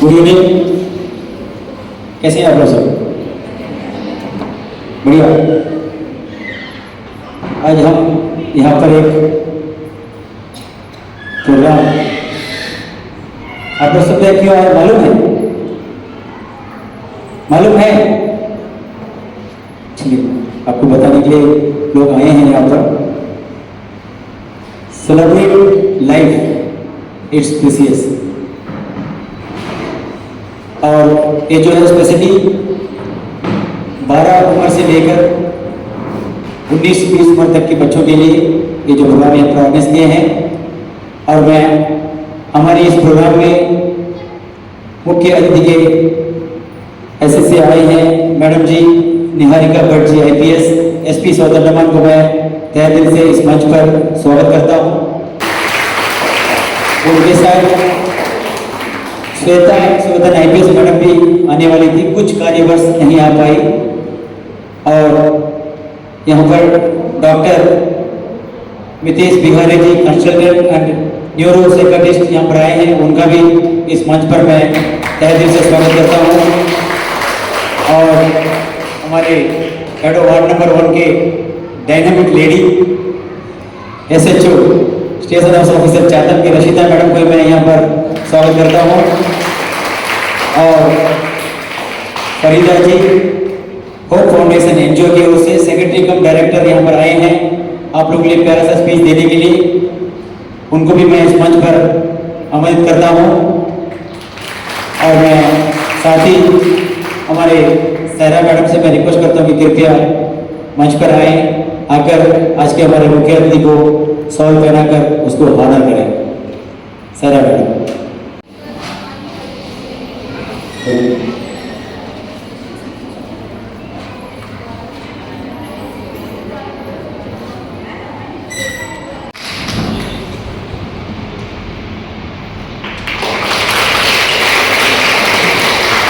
Good evening. कैसे हैं आप लोग सब? बढ़िया। आज हम यहाँ पर एक प्रोग्राम आप लोग सब क्यों आए मालूम है? मालूम है? चलिए आपको बताने के लिए लोग आए हैं यहाँ पर। Celebrate life, it's precious. और ये जो है स्पेशली 12 उम्र से लेकर 19-20 उम्र तक के बच्चों के लिए ये जो प्रोग्राम यहाँ पर ऑर्गेनाइज किए हैं। और मैं हमारे इस प्रोग्राम में मुख्य अतिथि के ऐसे से आए हैं madam ji Niharika Bhatt ji IPS SP south Andaman को मैं तहे दिल से इस मंच पर स्वागत करता हूँ। उनके साथ श्वेता सुवर्धन IPS मैडम भी आने वाली थी, कुछ कार्यवश नहीं आ पाई। और यहाँ पर doctor Mitesh Bihari ji consultant and neuropsychiatrist यहाँ पर आए हैं, उनका भी इस मंच पर मैं तहे दिल से स्वागत करता हूँ। और हमारे कैडो वार्ड नंबर 1 के dynamic lady SHO station house officer चातक की रशीदा मैडम को मैं यहाँ पर स्वागत करता हूँ। और फरीदा जी होप फाउंडेशन NGO की ओर से सेक्रेटरी कम डायरेक्टर यहाँ पर आए हैं आप लोगों के लिए प्यारा सा स्पीच देने के लिए, उनको भी मैं इस मंच पर आमंत्रित करता हूँ। और मैं साथ ही हमारे सहरा मैडम से मैं रिक्वेस्ट करता हूँ कि कृपया मंच पर आए, आकर आज के हमारे मुख्य अतिथि को शॉल पहनाकर उसको ऑनर करें। सहरा मैडम।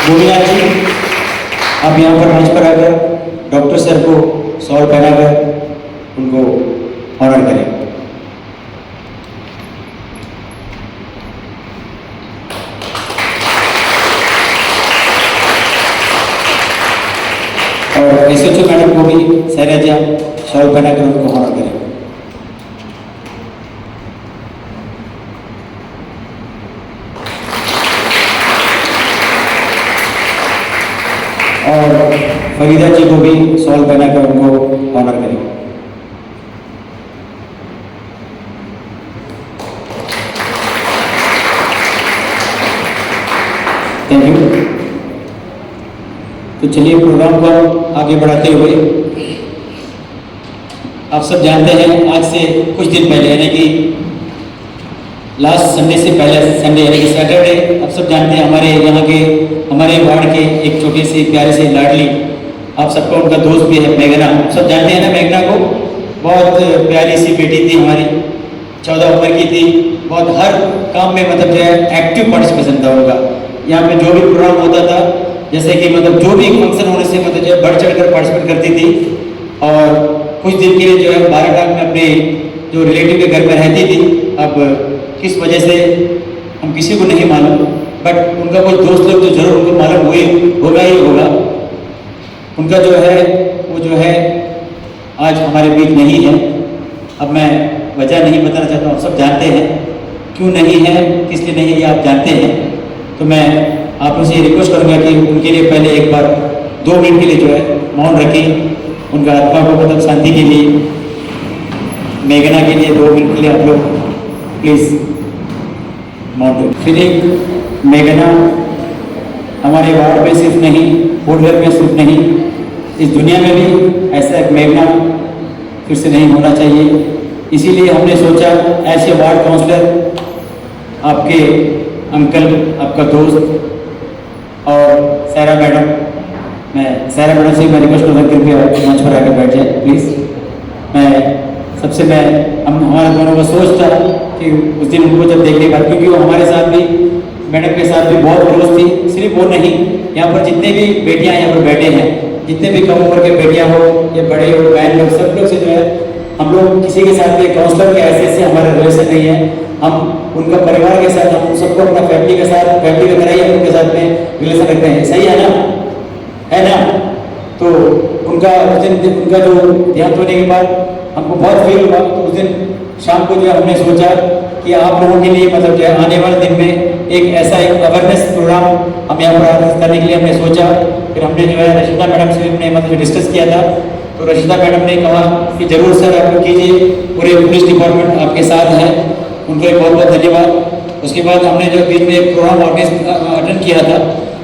गोविंदा जी आप यहाँ पर मंच पर आकर डॉक्टर सर को शॉल पहनाकर उनको ऑनर करें। और SHO मैडम को भी सहरा जी आप शॉल पहनाकर उनको ऑनर करें। और फरीदा जी को भी शॉल पहनाकर उनको ऑनर करें। Thank you. तो चलिए प्रोग्राम को आगे बढ़ाते हुए, आप सब जानते हैं आज से कुछ दिन पहले यानी कि लास्ट संडे से पहले संडे यानी कि सैटरडे, आप सब जानते हैं हमारे यहाँ के हमारे वार्ड के एक छोटी सी प्यारी सी लाडली, आप सबको उनका दोस्त भी है मेघना, आप सब जानते हैं ना मेघना को। बहुत प्यारी सी बेटी थी हमारी, 14 उम्र की थी, बहुत हर काम में मतलब जो है एक्टिव पार्टिसिपेशन था उनका। यहाँ पे जो भी प्रोग्राम होता था, जैसे कि मतलब जो भी फंक्शन होने से मतलब जो है बढ़ चढ़ कर पार्टिसिपेट करती थी। और कुछ दिन के लिए जो है बाराटाक में अपने जो रिलेटिव के घर में रहती थी। अब किस वजह से हम किसी को नहीं मालूम, बट उनका कोई दोस्त लोग तो जरूर उनको मालूम होगा ही होगा। उनका जो है वो जो है आज हमारे बीच नहीं है। अब मैं वजह नहीं बताना चाहता हूँ, आप सब जानते हैं क्यों नहीं है, किस लिए नहीं है, ये आप जानते हैं। तो मैं आप लोगों से रिक्वेस्ट करूँगा कि उनके लिए पहले एक बार 2 मिनट के लिए जो है मौन रखें, उनका आत्मा को मतलब शांति के लिए, मेघना के लिए 2 मिनट के लिए आप लोग प्लीज़ मौन। फिर एक मेघना हमारे वार्ड में सिर्फ नहीं, होटल में सिर्फ नहीं, इस दुनिया में भी ऐसा एक मेघना फिर से नहीं होना चाहिए। इसीलिए हमने सोचा ऐसे वार्ड काउंसलर, आपके अंकल, आपका दोस्त और सहरा मैडम, मैं सहरा मैडम से मैं रिक्वेस्ट करूँगा कृपया मंच पर आकर बैठ जाए प्लीज़। मैं सबसे हम हमारे दोनों का सोच था कि उस दिन उनको जब देखने के बाद, क्योंकि वो हमारे साथ भी मैडम के साथ भी बहुत क्लोज थी। सिर्फ वो नहीं, यहाँ पर जितने भी बेटियाँ यहाँ पर बैठे हैं, जितने भी कम उम्र के बेटियाँ हो या बड़े हो, बहन लोग, सब लोग से जो है हम लोग किसी के साथ भी काउंसलर के ऐसे हमारा रिलेशन नहीं है। हम उनका परिवार के साथ, हम सबको अपना फैमिली के साथ, फैमिली की तरह ही हम उनके साथ में रिलेशन रखते हैं। सही है ना? है ना? तो उनका उस दिन उनका जो देहांत होने के बाद हमको बहुत फील हुआ। तो उस दिन शाम को जो है हमने सोचा कि आप लोगों के लिए मतलब जो है आने वाले दिन में एक ऐसा एक अवेयरनेस प्रोग्राम हम यहाँ पर आयोजित करने के लिए हमने सोचा। फिर हमने जो है रशिदा मैडम से हमने मतलब डिस्कस किया था। तो रशिदा मैडम ने कहा कि जरूर सर आप लोग कीजिए, पूरे पुलिस डिपार्टमेंट आपके साथ है, उनको एक बहुत बहुत धन्यवाद। उसके बाद हमने जो बीच में एक प्रोग्राम अटेंड किया था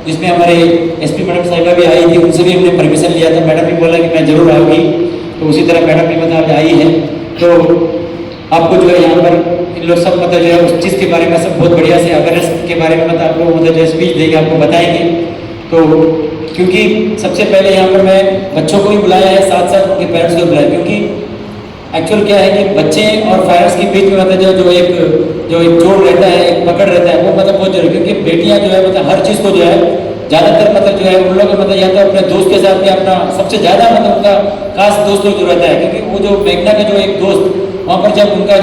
जिसमें हमारे एसपी मैडम साहिबा भी आई थी, उनसे भी हमने परमिशन लिया था। मैडम भी बोला कि मैं जरूर आऊँगी, तो उसी तरह मैडम भी मतलब आई है। तो आपको जो है यहाँ पर इन लोग सब मतलब जो है उस चीज़ के बारे में सब बहुत बढ़िया से अवेयरनेस के बारे में मतलब आपको मतलब जो स्पीच देके आपको बताएंगे। तो क्योंकि सबसे पहले यहाँ पर मैं बच्चों को भी बुलाया है, साथ साथ उनके पेरेंट्स को भी बुलाया, क्योंकि एक्चुअल क्या है कि बच्चे और पेरेंट्स के बीच में मतलब जो एक जोड़ रहता है, एक पकड़ रहता है, वो मतलब बहुत जरूरी। क्योंकि बेटियाँ जो है मतलब हर चीज़ को जो है ज़्यादातर मतलब जो है उन लोग मतलब या तो अपने दोस्त के साथ में अपना सबसे ज़्यादा मतलब उनका खास दोस्त लोग जो रहता है। क्योंकि वो जो मेघना का जो एक दोस्त वहाँ पर जब उनका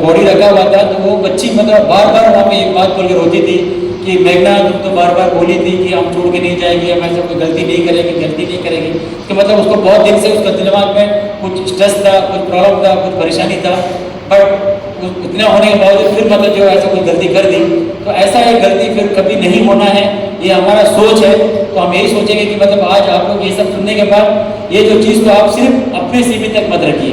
बॉडी रखा हुआ था तो वो बच्ची मतलब बार बार वहाँ पे एक बात बोल के रोती थी कि मेघना तुम तो बार बार बोली थी कि हम छोड़ के नहीं जाएंगे, हम ऐसा कोई गलती नहीं करेंगे। तो मतलब उसको बहुत दिन से उसका दिमाग में कुछ स्ट्रेस था, कुछ प्रॉब्लम था, कुछ परेशानी था, बट इतना होने के बावजूद फिर मतलब जो ऐसा कोई गलती कर दी। तो ऐसा एक गलती फिर कभी नहीं होना है, ये हमारा सोच है। तो हम यही सोचेंगे कि मतलब आज आप लोग ये सब सुनने के बाद ये जो चीज़ को आप सिर्फ अपने सीमित तक मत रखिए।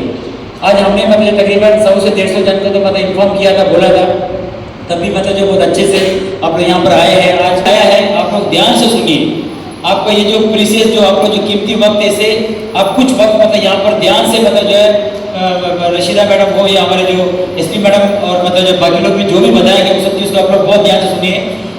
आज हमने मतलब तकरीबन 100 से 150 जन को तो मतलब इन्फॉर्म किया था, बोला था, तभी मतलब जो बहुत अच्छे से आप लोग यहाँ पर आए हैं, आज आया है। आप लोग ध्यान से सुनिए, आपका ये जो प्रीसियस जो आपका जो कीमती वक्त है, इसे आप कुछ वक्त मतलब यहाँ पर ध्यान से मतलब जो है रशीदा मैडम हो या हमारे जो एसपी मैडम और मतलब जो बाकी लोग भी जो भी बताएंगे उस सब चीज़ को आप लोग बहुत ध्यान से सुनिए।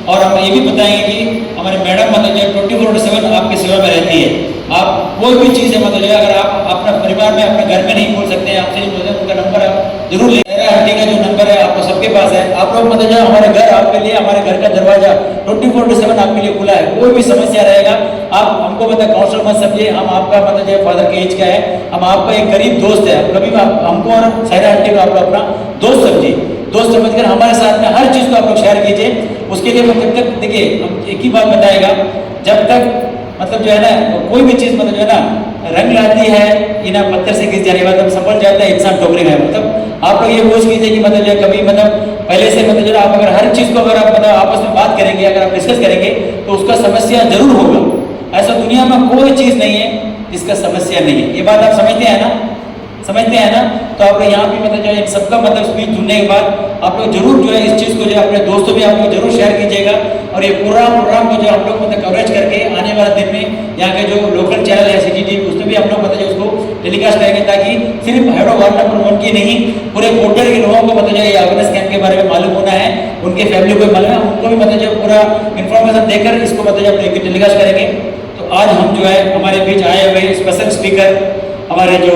और हम ये भी बताएंगे कि हमारे मैडम मतलब जो 24/7 आपकी सेवा में रहती है। आप कोई भी चीज़ है मतलब जो अगर आप अपना परिवार में अपने घर में नहीं बोल सकते हैं, आपसे नहीं बोल सकते, उनका नंबर आप जरूर ले। हट्टी का जो नंबर है आपको सबके पास है। आप लोग मतलब जो हमारे घर आपके लिए, हमारे घर का दरवाजा 24/7 आपके लिए खुला है। कोई भी समस्या रहेगा आप हमको मतलब काउंसलर मत समझिए, हम आपका मतलब जो फादर के एज का है, हम आपका एक गरीब दोस्त है। कभी भी हमको और सायरा हट्टी को आप लोग अपना दोस्त समझिए, दोस्त समझकर हमारे साथ में हर चीज़ को आप लोग शेयर कीजिए। उसके लिए जब तक देखिए हम एक ही बात बताएगा, जब तक मतलब जो है ना कोई भी चीज़ मतलब जो है ना रंग लाती है ये ना पत्थर से घिस जाने मतलब संभल जाता है इंसान टोकरे में। मतलब आप लोग ये कोशिश कीजिए कि मतलब जो कभी मतलब पहले से मतलब जो आप अगर हर चीज़ को अगर आप मतलब आपस में बात करेंगे, अगर आप डिस्कस करेंगे तो उसका समस्या जरूर होगा। ऐसा दुनिया में कोई चीज़ नहीं है जिसका समस्या नहीं है। ये बात आप समझते हैं ना? समझते हैं ना? तो आप लोग यहाँ पे मतलब जो है सबका मतलब स्पीच सुनने के बाद आप लोग जरूर जो है इस चीज़ को जो है अपने दोस्तों में आप लोग जरूर शेयर कीजिएगा। और ये पूरा प्रोग्राम को जो हम लोग मतलब कवरेज करके आने वाले दिन में यहाँ के जो लोकल चैनल है सिटी टीवी, उसमें भी हम लोग मतलब उसको टेलीकास्ट करेंगे, ताकि सिर्फ हेड ऑफ वार्ड नंबर 1 की नहीं पूरे कोटर के लोगों को मतलब जो ये अवेयरनेस कैंप के बारे में मालूम होना है, उनके फैमिली को मालूम है, उनको भी मतलब जो पूरा इन्फॉर्मेशन देकर इसको मतलब जो टेलीकास्ट करेंगे। तो आज हम जो है हमारे बीच आए हुए स्पेशल स्पीकर हमारे जो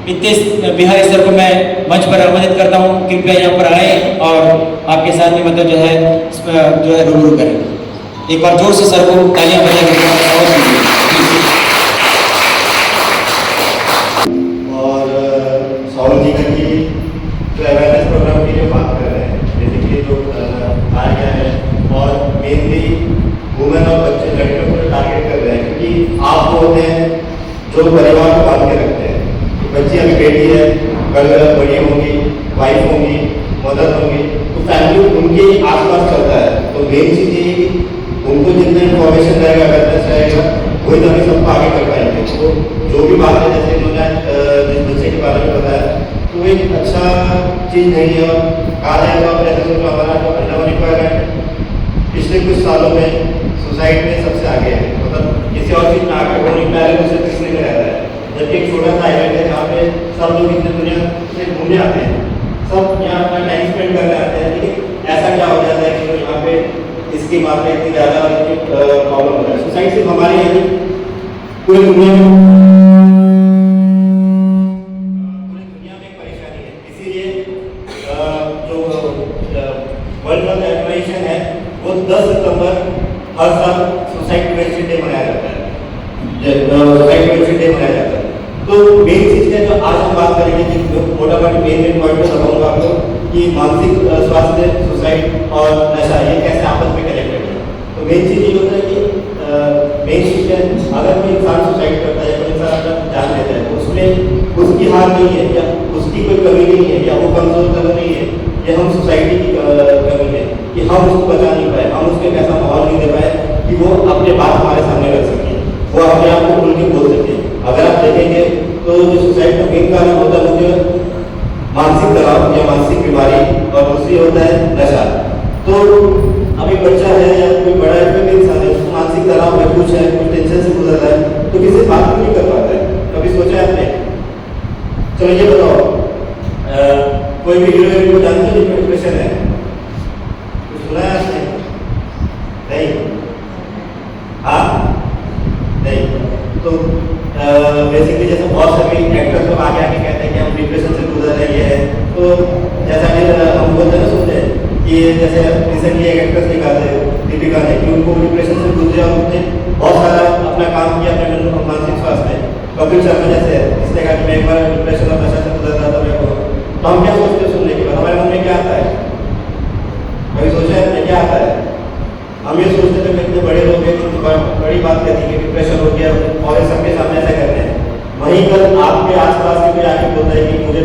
नितेश बिहारी सर को मैं मंच पर आमंत्रित करता हूँ, कृपया यहाँ पर आए और आपके साथ में मतलब जो है रूबरू करें। एक बार जोर से सर को तालियां बजाकर और साउल जी की जो अवेयरनेस प्रोग्राम की जो बात कर रहे हैं, जैसे कि जो आ गया है और मेनली वुमेन और बच्चे लड़कियों को टारगेट कर रहे हैं, क्योंकि आप वो होते हैं जो परिवार को बांध के रखते हैं। बच्ची अभी बेटी है, कल बड़ी होंगी, वाइफ होंगी, मदर होंगी, तो फैमिली उनके आसपास चलता है। तो मेन चीज़ ये कि उनको जितना इन्फॉर्मेशन रहेगा, अवेयरनेस रहेगा, वही तो हम सबको आगे कर पाएंगे। तो जो भी बात है जैसे इन्होंने जिस बच्चे के बारे में बताया, तो एक अच्छा चीज़ नहीं है। और कहा जाए तो ऐसे सोचो हमारा जो अंडर रिक्वायरमेंट पिछले कुछ सालों में सोसाइटी में सबसे आगे है, मतलब किसी और चीज़ में आगे होने पहले दूसरे तीसरे में रहता है। जबकि एक छोटा सा आइलैंड है जहाँ पे सब लोग इतने दुनिया से घूमने आते हैं, सब यहाँ अपना टाइम स्पेंड करने आते हैं। लेकिन ऐसा क्या हो जाता है कि यहाँ पे इसकी मात्रा इतनी ज़्यादा प्रॉब्लम होता है। सोसाइटी सिर्फ हमारी है, पूरी दुनिया में एक परेशानी है। इसीलिए जो वर्ल्ड हेल्थ ऑर्गेनाइजेशन है वो 10 सितंबर हर साल सुसाइड प्रिवेंशन डे मनाया जाता है। तो मेन चीज़ है जो आज हम बात करेंगे कि मोटा मोटी मेन पॉइंट में बताऊंगा आपको कि मानसिक स्वास्थ्य, सुसाइड और नशा ये कैसे आपस में कनेक्टेड है। तो मेन चीज़ ये होता है कि मेन चीज़ है, अगर कोई इंसान सुसाइड करता है, कोई इंसान अपना जान लेता है, तो उसमें उसकी हार नहीं है या उसकी कोई कमी नहीं है या वो कमजोर तो नहीं है, ये हम सोसाइटी की कमी है कि हम उसको बचा नहीं पाए, हम उसको एक ऐसा माहौल नहीं दे पाए कि वो अपने बात हमारे सामने रख सके, वो अपने आप को खुल के बोल सके। अगर आप देखेंगे तो जो सुसाइड का मेन कारण होता है मुझे मानसिक तनाव या मानसिक बीमारी, और दूसरी होता है नशा। तो अभी बच्चा है या कोई बड़ा है, कोई भी इंसान है, उसको मानसिक तनाव है, कुछ टेंशन से गुजर रहा है, तो किसी बात भी नहीं कर पाता है। कभी सोचा है आपने? चलो ये बताओ, कोई भी हीरो को जानते हो जिनका डिप्रेशन है? कुछ सुना है आपने? नहीं? हाँ नहीं। तो बेसिकली जैसे बहुत सारे एक्टर्स लोग आगे आके कहते हैं कि हम डिप्रेशन से गुजर रहे हैं, तो जैसा कि हम बोलते हैं ना, सुनते हैं कि जैसे रिसेंटली एक एक्ट्रेस निकाल थे दीपिका ने कि उनको डिप्रेशन से गुजरे और उसने बहुत सारा अपना काम किया अपने मानसिक स्वास्थ्य में। कपिल शर्मा जैसे इसने कहा कि मैं एक बार डिप्रेशन और नशा से गुजर रहा था मेरे को। तो हम क्या सोचते हैं सुनने के बाद? हमारे मन में क्या आता है? कभी सोचा है क्या आता है? हम ये सोचते थे कितने बड़े लोग हैं, बड़ी बात कहती है कि डिप्रेशन हो गया और ये सबके सामने ऐसा करते हैं। वहीं पर आपके आसपास के कोई आके बोलता है कि मुझे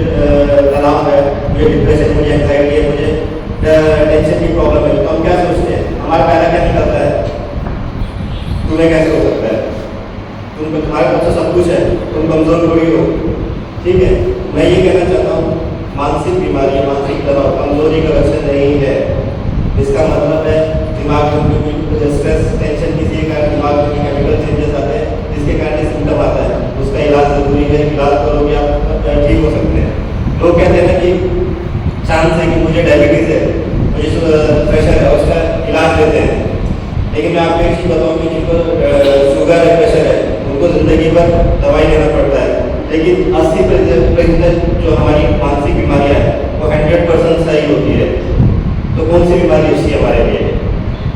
तनाव है, मुझे डिप्रेशन, मुझे एंग्जाइटी है, मुझे टेंशन की प्रॉब्लम है, तो हम क्या सोचते हैं? हमारा पहला क्या निकलता है? तुम्हें कैसे हो सकता है? तुम्हारे पास तो सब कुछ है, तुम कमजोर थोड़ी हो। ठीक है, मैं ये कहना चाहता हूँ, मानसिक बीमारी, मानसिक तनाव कमजोरी का लक्षण नहीं है। इसका मतलब है दिमाग में कोई स्ट्रेस, टेंशन, किसी के कारण दिमाग में केमिकल चेंजेस आते हैं जिसके कारण ये सिम्टम आता है, उसका इलाज जरूरी है। इलाज करोगे आप ठीक हो सकते हैं। लोग कहते हैं ना कि चांस है कि मुझे डायबिटीज है, मुझे प्रेशर है, उसका इलाज लेते हैं। लेकिन मैं आपको एक चीज़ बताऊँ कि जिनको शुगर है, प्रेशर है, उनको ज़िंदगी भर दवाई लेना पड़ता है। लेकिन 80% जो हमारी मानसिक बीमारियाँ हैं वो 100% सही होती है। तो कौन सी बीमारी अच्छी है हमारे लिए?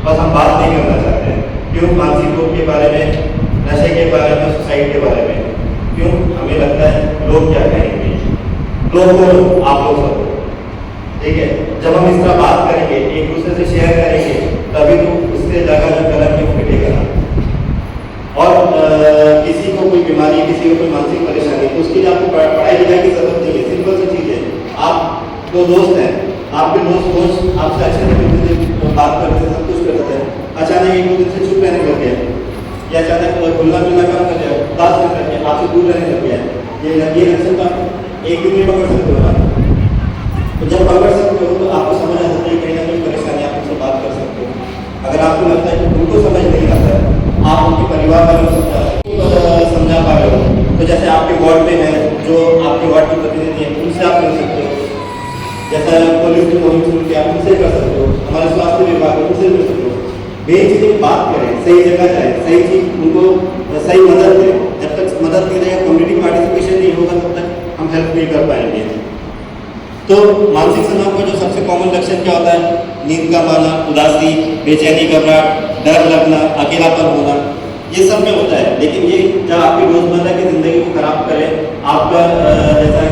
बस हम बात नहीं करना चाहते हैं। क्यों? मानसिक रोग के बारे में, नशे के बारे में, सुसाइड के बारे में। क्यों? हमें लगता है लोग क्या कहेंगे। लोग बोलो, आप लोग सब, ठीक है। जब हम इस तरह बात करेंगे, एक दूसरे से शेयर करेंगे, तभी तो उससे जगह जो कलम की वो मिटेगा ना। और किसी को कोई बीमारी, किसी को कोई मानसिक परेशानी, तो उसके लिए आपको पढ़ाई लिखाई की जरूरत नहीं है। सिंपल सी चीज़ है, आप दो दोस्त हैं, आपके दोस्त आपसे अच्छे से बात करते थे, सब कुछ करते थे, अचानक एक दो दिन से चुप रहने लग गया, या अचानक घुलना मिलना कम कर दिया, उदास करने लग गया, आपसे दूर रहने लग गया। ये लक्षण तो आप एक दिन में पकड़ सकते हो ना। तो जब पकड़ सकते हो तो आपको समझ आ जाता है कहीं ना कहीं परेशानी, आप उनसे बात कर सकते हो। अगर आपको लगता है कि उनको समझ नहीं आता है, आप उनके परिवार वालों को समझा पा रहे हो, तो जैसे आपके वार्ड में है, जो आपके वार्ड के प्रतिनिधि हैं, उनसे आप मिल सकते हो। जैसा पुलिस की मुहिम शुरू की, आप उनसे कर सकते हो, हमारे स्वास्थ्य विभाग में उनसे मिल सकते हो। मेन चीज़ की बात करें, सही जगह जाए, सही चीज़ उनको सही मदद दें। जब तक मदद नहीं देगा, कम्युनिटी पार्टिसिपेशन नहीं होगा, तब तक हम हेल्प नहीं कर पाएंगे। तो मानसिक तनाव का जो सबसे कॉमन लक्षण क्या होता है? नींद का आना, उदासी, बेचैनी, घबराहट, डर लगना, अकेलापन होना, ये सब में होता है। लेकिन ये जब आपकी रोजमर्रा की जिंदगी को खराब करे, आपका जैसा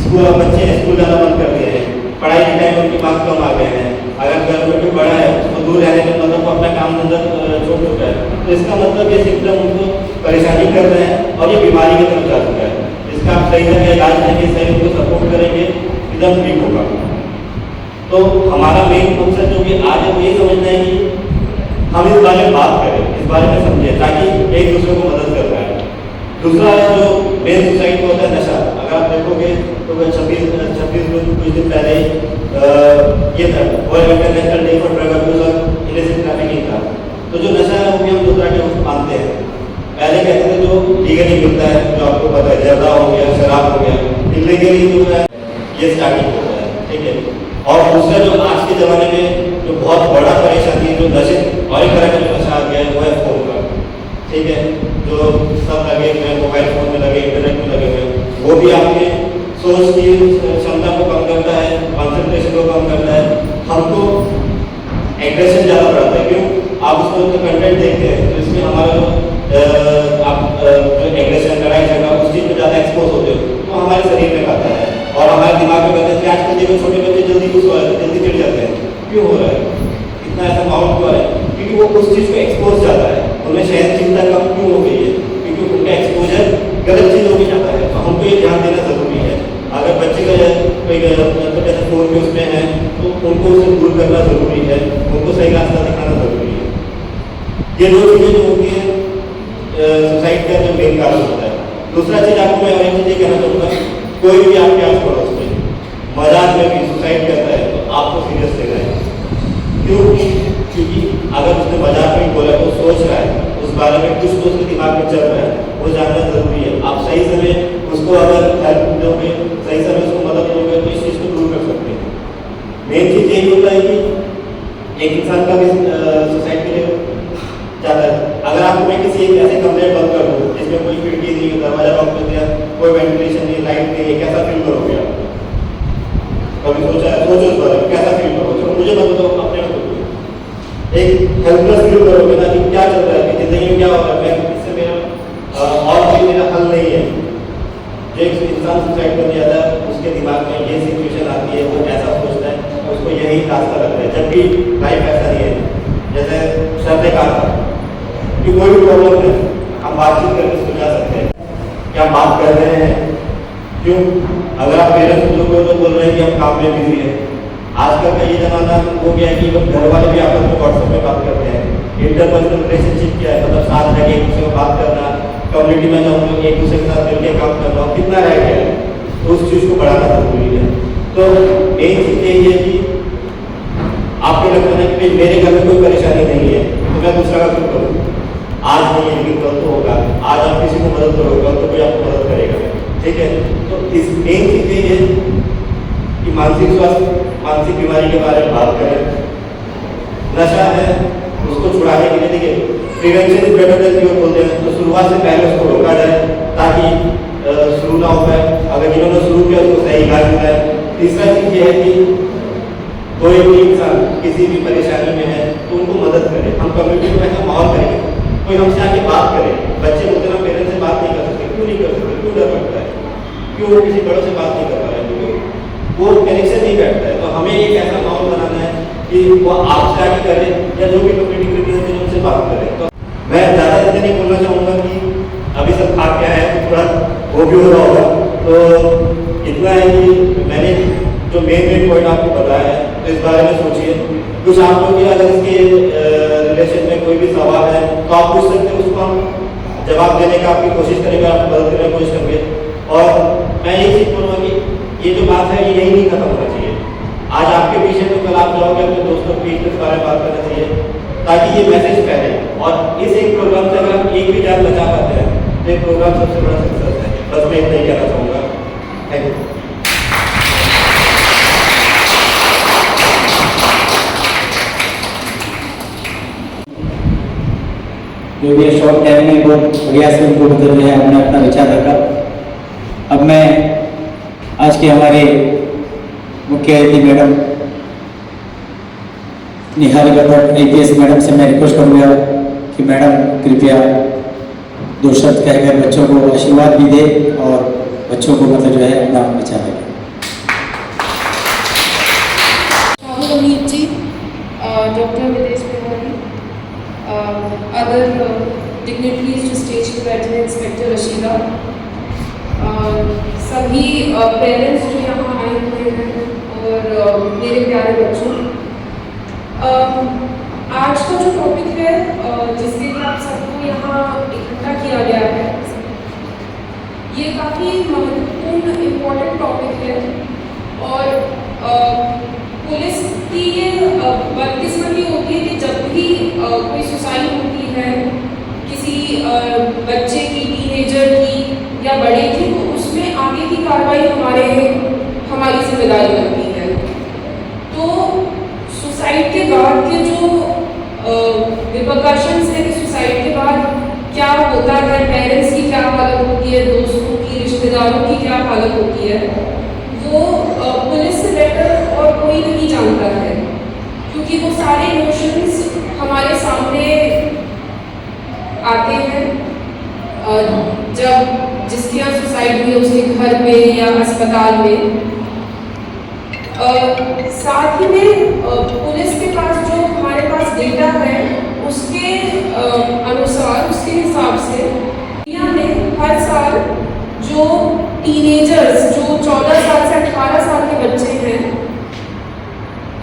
स्कूल बच्चे स्कूल जाना बंद कर दिए हैं, पढ़ाई लिखाई में उनके पास कम आ गए हैं, अगर घर में कोई बड़ा है उसको दूर रहने में मतलब वो अपना काम धंधा छोड़ चुका है, तो इसका मतलब ये सिम्टम उनको परेशानी कर रहे हैं और ये बीमारी की तरफ जा चुका है। इसका आप सही जगह इलाज देंगे, सही उनको सपोर्ट करेंगे, एकदम ठीक होगा। तो हमारा मेन मकसद जो कि आज है वो ये समझना है कि हम इस बारे में बात करें, इस बारे में समझें, ताकि एक दूसरे को मदद कर पाए। दूसरा जो मेन सुसाइड को होता है नशा। अगर आप देखोगे तो 26 कुछ दिन पहले ये था world international day for drug abuse और इलिसिट ट्रैफिकिंग था। तो जो नशा है वो भी हम दो तरह के उसको मानते हैं। पहले कहते थे जो लीगली मिलता है, जो आपको पता है, जर्दा हो गया, शराब हो गया, इलीगली जो है ये स्टार्टिंग होता है, ठीक है। और दूसरा जो आज के ज़माने में जो बहुत बड़ा परेशानी है, जो नशे और एक तरह का जो नशा आ गया है, वो है फोन का, ठीक है। जो सब लगे हुए हैं, मोबाइल फोन में लगे, इंटरनेट में लगे हुए हैं, वो भी आपके सोच की क्षमता को कम करता है, कॉन्सेंट्रेशन को कम करता है, हमको एग्रेशन ज़्यादा बढ़ाता है। क्यों? आप उसमें उनका कंटेंट देखते हैं तो इसमें हमारा जो आप जो एग्रेशन, लड़ाई झगड़ा, उस चीज़ में ज़्यादा एक्सपोज होते हो, तो हमारे शरीर में ये दो चीज़ें जो होती हैं सुसाइड का जो मेन कारण होता है। दूसरा चीज़ आपको मैं और एक चीज़ ये कहना चाहूँगा, कोई भी आपके आस पड़ोस में मजाक में भी सुसाइड करता है तो आपको सीरियस लेना है। क्योंकि अगर उसने मजाक में बोला तो सोच रहा है, उस बारे में कुछ तो उसके दिमाग में चल रहा है, वो जानना जरूरी है। आप सही समय उसको अगर हेल्प दोगे, सही समय उसको मदद दोगे तो इस चीज़ को दूर कर सकते हैं। मेन चीज़ यही होता है कि एक इंसान का भी सुसाइड के लिए जाता है। अगर आपको मैं किसी एक ऐसे कमरे में बंद कर दूँ जिसमें कोई खिड़की नहीं है, दरवाजा बंद कर दिया, कोई वेंटिलेशन नहीं, लाइट नहीं है, कैसा फील करोगे आप? कभी सोचा है? सोचो इस बारे में, कैसा फील करोगे? चलो मुझे मत बताओ, अपने में सोचो। एक हेल्पलेस फील करोगे ना कि क्या चल रहा है, कि जिंदगी में क्या हो रहा है, मैं इससे मेरा और कोई मेरा हल नहीं है। जो एक इंसान सुसाइड करने जाता है उसके दिमाग में ये सिचुएशन आती है, वो ऐसा सोचता है, उसको यही रास्ता लगता है। जबकि लाइफ ऐसा नहीं है। जैसे सर ने कहा था कि कोई भी प्रॉब्लम है हम बातचीत करके सुलझा सकते हैं, क्या बात कर रहे हैं? क्यों? अगर आप पेरेंट्स लोग तो बोल रहे हैं कि हम काम में बिजी है। आजकल का ये जमाना हो गया है कि लोग घर वाले भी आपस में व्हाट्सएप में बात करते हैं। इंटरपर्सनल रिलेशनशिप क्या है, मतलब साथ रह के एक दूसरे को बात करना, कम्युनिटी में हम लोग एक दूसरे के साथ मिलकर काम करना, कितना रह गया है, तो उस चीज़ को बढ़ाना जरूरी है। तो मेन चीज़ यही है कि आपको लगता है कि मेरे घर में कोई परेशानी नहीं है तो मैं दूसरा का क्यों करूँ? आज नहीं है लेकिन कल तो होगा। आज आप किसी को मदद करोगे, कल तो कोई आपको मदद करेगा। ठीक है, तो इस मेन चीज़ यही है कि मानसिक स्वास्थ्य, मानसिक बीमारी के बारे में बात करें। नशा है उसको छुड़ाने के लिए देखिए prevention is better than cure बोलते हैं, तो शुरुआत से पहले उसको रोका जाए ताकि शुरू ना हो पाए। अगर जिन्होंने शुरू किया उसको सही इलाज मिला है। तीसरा चीज़ ये है कि कोई भी इंसान किसी भी परेशानी में है तो उनको मदद करें। हम कम्युनिटी में ऐसा माहौल करेंगे, कोई हमसे आके बात करे। बच्चे बोलते हैं पेरेंट्स से बात नहीं कर सकते, क्यों नहीं कर सकते? क्यों डर लगता है? क्यों वो किसी बड़ों से बात नहीं कर पा रहे हैं? क्योंकि वो कनेक्शन नहीं बैठता है। तो हमें एक ऐसा माहौल बनाना है कि वो आपसे आगे करे या जो भी कम्युनिटी ग्रुप है उनसे बात करें। तो मैं ज़्यादा इतना नहीं बोलना चाहूँगा कि अभी सब खा क्या है तो थोड़ा वो भी हो रहा होगा। तो इतना है कि मैंने जो मेन पॉइंट आपको बताया है तो इस बारे में सोचिए। कुछ आप लोग की अगर इसके रिलेशन में कोई भी सवाल है तो आप पूछ सकते हैं, उसको हम जवाब देने का आपकी कोशिश करेंगे, आप मदद करने की कोशिश करेंगे। और मैं ये चीज़ बोलूँगा कि ये जो बात है ये यही नहीं खत्म होना चाहिए। आज आपके पीछे तो कल आप जाओगे अपने दोस्तों के बीच इस बारे में बात करना चाहिए ताकि ये मैसेज फैले। और इस एक प्रोग्राम से अगर हम एक भी जान बचा पाते हैं तो ये प्रोग्राम सबसे बड़ा सक्सेस है। बस मैं इतना ही कहना चाहूँगा। Thank you. जो भी शॉर्ट टाइम में बहुत बढ़िया से उनको बदल रहे हैं, हमने अपना विचार रखा। अब मैं आज के हमारे मुख्य अतिथि madam Niharika Bhatt IPS madam से मैं रिक्वेस्ट करूँगा कि मैडम कृपया दो शब्द कहकर बच्चों को आशीर्वाद भी दे और बच्चों को मतलब जो है अपना विचार रखें। अमित जी, डॉक्टर विदेश बिहारी, अदर डिग्निटरीज जो स्टेज पे बैठे हैं, इंस्पेक्टर रशीदा, सभी पेरेंट्स जो यहाँ आए हुए हैं और मेरे प्यारे बच्चों, आज का जो टॉपिक है जिसके लिए आप सबको यहाँ इकट्ठा किया गया है, ये काफ़ी महत्वपूर्ण इम्पोर्टेंट टॉपिक है। और पुलिस की ये बदकिस्मती होती है कि जब भी कोई सुसाइड होती है किसी बच्चे की, टीनेजर की या बड़े की, तो उसमें आगे की कार्रवाई हमारी जिम्मेदारी बनती है। तो सुसाइड के बाद के जो रिपरकशंस है कि सुसाइड के बाद क्या होता है, पेरेंट्स की क्या हालत होती है, दोस्तों की, रिश्तेदारों की क्या हालत होती है, वो पुलिस से बेटर और कोई नहीं जानता है। क्योंकि वो सारे इमोशंस हमारे सामने आते हैं जब जिसके यहाँ सुसाइड हुई उसके घर में या अस्पताल में। साथ ही में पुलिस के पास जो हमारे पास डेटा है उसके अनुसार, उसके हिसाब से इंडिया में हर साल जो टीनेजर्स, जो 14 साल से 18 साल के बच्चे हैं,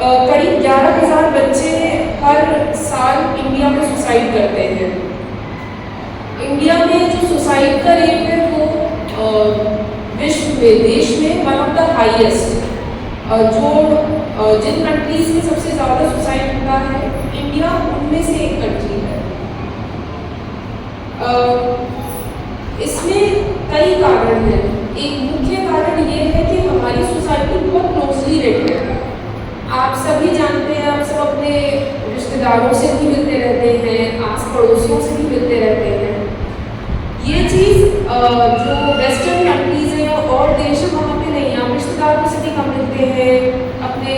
करीब 11,000 बच्चे हर साल इंडिया में सुसाइड करते हैं। इंडिया में जो सुसाइड का रेट है वो विश्व में, देश में वन ऑफ द हाईएस्ट। जो जिन कंट्रीज में सबसे ज़्यादा सुसाइड होता है, इंडिया उनमें से एक कंट्री है। इसमें कई कारण हैं। एक मुख्य कारण ये है कि हमारी सोसाइटी बहुत क्लोजली रेट है। आप सभी जानते हैं, आप सब अपने रिश्तेदारों से भी मिलते रहते हैं, आस पड़ोसियों से भी मिलते रहते हैं। ये चीज़ जो वेस्टर्न कंट्रीज है या और देश है वहाँ पे नहीं है। आप रिश्तेदारों से भी कम मिलते हैं, अपने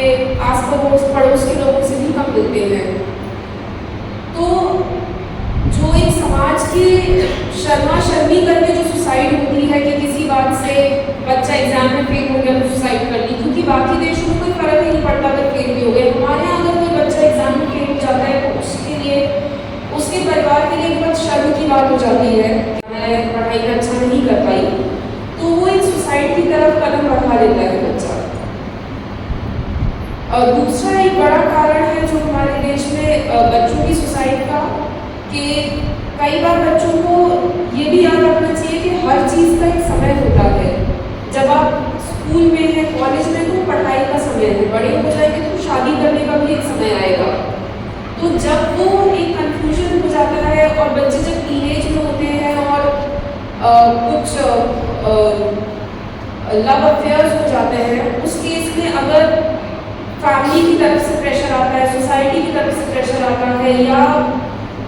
आस पड़ोस के लोगों से भी कम मिलते हैं। तो जो एक समाज के शर्मा शर्मी करके जो सुसाइड होती है कि किसी बात से बच्चा एग्जाम में फेल हो गया तो सुसाइड कर ली, क्योंकि बाकी देशों में कोई फर्क ही नहीं पड़ता अगर फेल भी हो गए। हमारे यहाँ अगर कोई बच्चा एग्जाम में फेल हो जाता है तो उसके लिए, उसके परिवार के लिए बहुत शर्म की बात हो जाती है, मैं पढ़ाई में अच्छा नहीं कर पाई, तो वो एक सुसाइड की तरफ कदम बढ़ा लेता है बच्चा। और दूसरा एक बड़ा कारण है जो हमारे देश में बच्चों की सुसाइड का, कि कई बार बच्चों को ये भी याद रखना चाहिए कि हर चीज़ का एक समय होता है। जब आप स्कूल में हैं, कॉलेज में, तो पढ़ाई का समय है, बड़े हो जाएंगे तो शादी करने का भी एक समय आएगा। तो जब वो एक कन्फ्यूजन हो जाता है और बच्चे जब टीनेज में होते हैं और कुछ लव अफेयर्स हो जाते हैं, उस केस में अगर फैमिली की तरफ से प्रेशर आता है, सोसाइटी की तरफ से प्रेशर आता है, या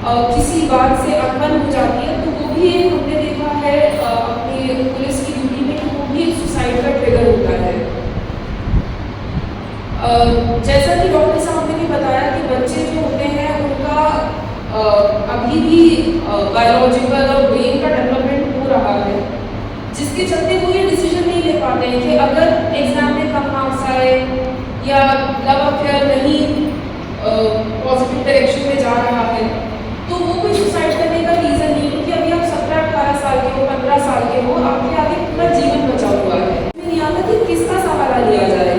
किसी बात से अनबन हो जाती है, तो वो भी एक हमने देखा है अपनी पुलिस की ड्यूटी में कि वो भी एक सुसाइड का ट्रिगर होता है। जैसा कि डॉक्टर साहब ने भी बताया कि बच्चे जो होते हैं उनका अभी भी बायोलॉजिकल और ब्रेन का डेवलपमेंट हो रहा है, जिसके चलते वो ये डिसीजन नहीं ले पाते हैं कि अगर एग्जाम में कम मार्क्स आए या लव अफेयर नहीं पॉजिटिव डायरेक्शन में जा रहा है, तो वो कोई सुसाइड करने का रीज़न नहीं, क्योंकि अभी आप 17-18 साल के हो, 15 साल के हो, आपके आगे पूरा जीवन बचा हुआ है। नहीं आता कि किसका सहारा लिया जाए।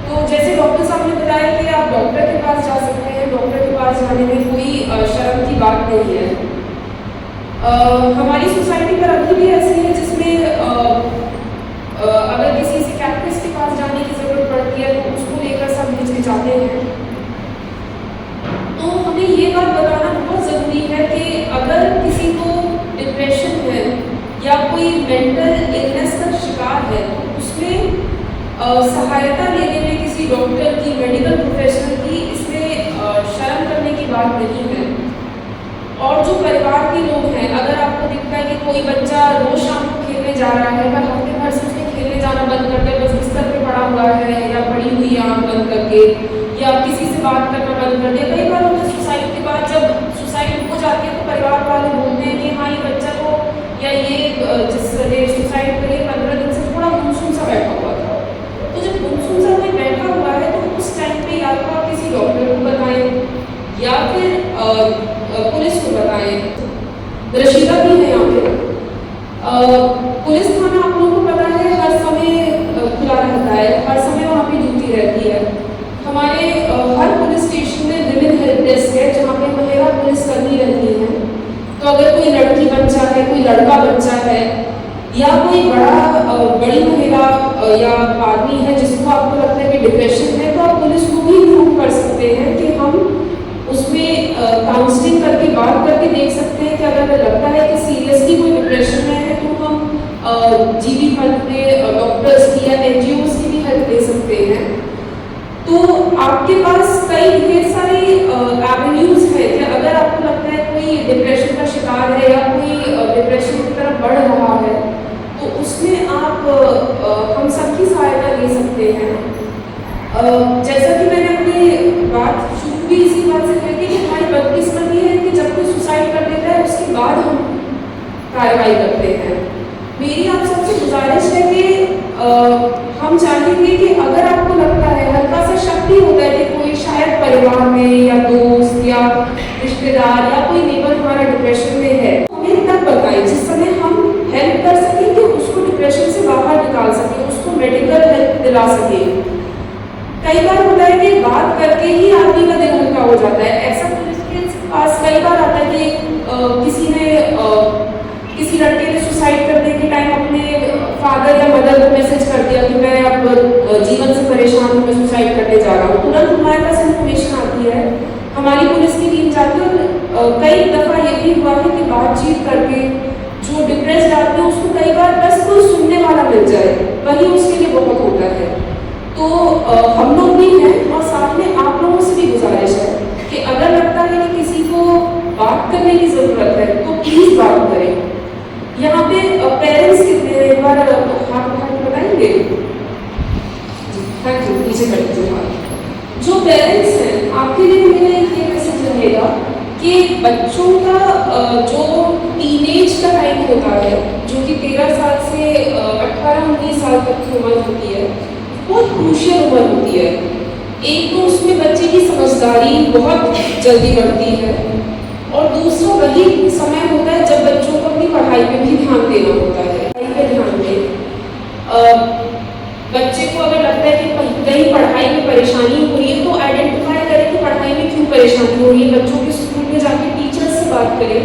तो जैसे डॉक्टर साहब ने बताया कि आप डॉक्टर के पास जा सकते हैं, डॉक्टर के पास जाने में कोई शर्म की बात नहीं है। हमारी सोसाइटी पर अभी भी ऐसी है जिसमें अगर किसी साइकियाट्रिस्ट के पास जाने की ज़रूरत पड़ती है तो उसको लेकर सब हिचकिचाते हैं। तो हमें ये बात बताना बहुत ज़रूरी है कि अगर किसी को डिप्रेशन है या कोई मेंटल इलनेस का शिकार है तो उसमें सहायता लेने में किसी डॉक्टर की, मेडिकल प्रोफेशनल की, इसमें शर्म करने की बात नहीं है। और जो परिवार के लोग हैं, अगर आपको दिखता है कि कोई बच्चा रोज शाम को खेलने जा रहा है पर हफ्ते भर से उसने खेलने जाना बंद कर दिया, बस बिस्तर पे पड़ा हुआ है या पड़ी हुई आँख बंद करके, या किसी से बात करना बंद कर दिया। कई बार होता है सुसाइड के बाद जब सुसाइड हो जाती है तो परिवार वाले बोलते हैं कि हाँ ये बच्चा को, या ये जिसने सुसाइड करी 15 दिन से थोड़ा गुमसुम सा बैठा हुआ था। तो जब गुमसुम सा कोई बैठा हुआ है तो उस टाइम पे या तो आप किसी डॉक्टर को बताएं या फिर पुलिस को बताएं। रशीदा भी है यहाँ पे। पुलिस थाना आप लोगों को पता है हर समय खुला रहता है, हर समय वहाँ पे ड्यूटी रहती है। हमारे हर पुलिस स्टेशन में विमेन हेल्प डेस्क है जहाँ पे महिला पुलिस कर्मी रहती हैं। तो अगर कोई लड़की बच्चा है, कोई लड़का बच्चा है, या कोई बड़ी महिला या आदमी है जिसको आपको लगता है कि डिप्रेशन है, तो आप पुलिस को भी इन्फॉर्म कर सकते हैं कि हम उसमें काउंसलिंग करके बात करके देख सकते हैं कि अगर लगता है कि सीरियसली कोई डिप्रेशन में है तो हम जीबी फंड में डॉक्टर्स की या NGOs की भी हेल्प ले सकते हैं। तो आपके पास कई ढेर सारी एवेन्यूज हैं कि अगर आपको लगता है कोई डिप्रेशन का शिकार है या कोई डिप्रेशन की तरफ बढ़ रहा है तो उसमें आप हम सबकी सहायता ले सकते हैं। जैसा कि मैंने अपनी बात शुरू भी इसी बात से कही कि हमारी बदकिस्मती है कि जब कोई सुसाइड कर लेता है उसके बाद हम कार्रवाई करते हैं। मेरी आप सबसे गुजारिश है कि हम चाहेंगे कि अगर आपको लगता है, हल्का सा शक भी होता है कि कोई शायद परिवार में या दोस्त या रिश्तेदार या कोई नेबर हमारा डिप्रेशन में है, हमें तब बताएं जिस समय हम हेल्प कर सकें कि उसको डिप्रेशन से बाहर निकाल सकें, उसको मेडिकल हेल्प दिला सकें। कई बार होता है कि बात करके ही आदमी का दिल हल्का हो जाता है। ऐसा पुलिस के पास कई बार आता है कि किसी लड़के ने सुसाइड करने के टाइम अपने फादर या मदर को मैसेज कर दिया कि मैं अब जीवन से परेशान हूँ, मैं सुसाइड करने जा रहा हूँ। तुरंत हमारे पास इन्फॉर्मेशन आती है, हमारी पुलिस की टीम जाती है और कई दफ़ा ये भी हुआ है कि बातचीत करके जो डिप्रेस्ड आदमी है उसको कई बार बस कोई सुनने वाला मिल जाए, वही उसके लिए बहुत होता है। तो हम लोग भी हैं और साथ में आप लोगों से भी गुजारिश है कि अगर लगता है कि किसी को बात करने की ज़रूरत है तो प्लीज़ बात करें। यहाँ पे पेरेंट्स कितने हैं, एक बार हाथ उठा के बताएंगे? थैंक यू, नीचे कर दीजिए। जो पेरेंट्स हैं आपके लिए मेरा ये मैसेज रहेगा कि बच्चों का जो टीनेज का टाइम होता है, जो कि 13 साल से 18-19 साल तक की उम्र होती है, बहुत क्रूशियल उम्र होती है। एक तो उसमें बच्चे की समझदारी बहुत जल्दी बढ़ती है और दूसरा वही समय होता है जब बच्चों को अपनी पढ़ाई पे भी ध्यान देना होता है। पढ़ाई पे ध्यान दें। बच्चे को अगर लगता है कि कहीं पढ़ाई में परेशानी हो रही है तो आइडेंटिफाई करें कि पढ़ाई में क्यों परेशानी हो रही है। बच्चों के स्कूल में जाके टीचर्स से बात करें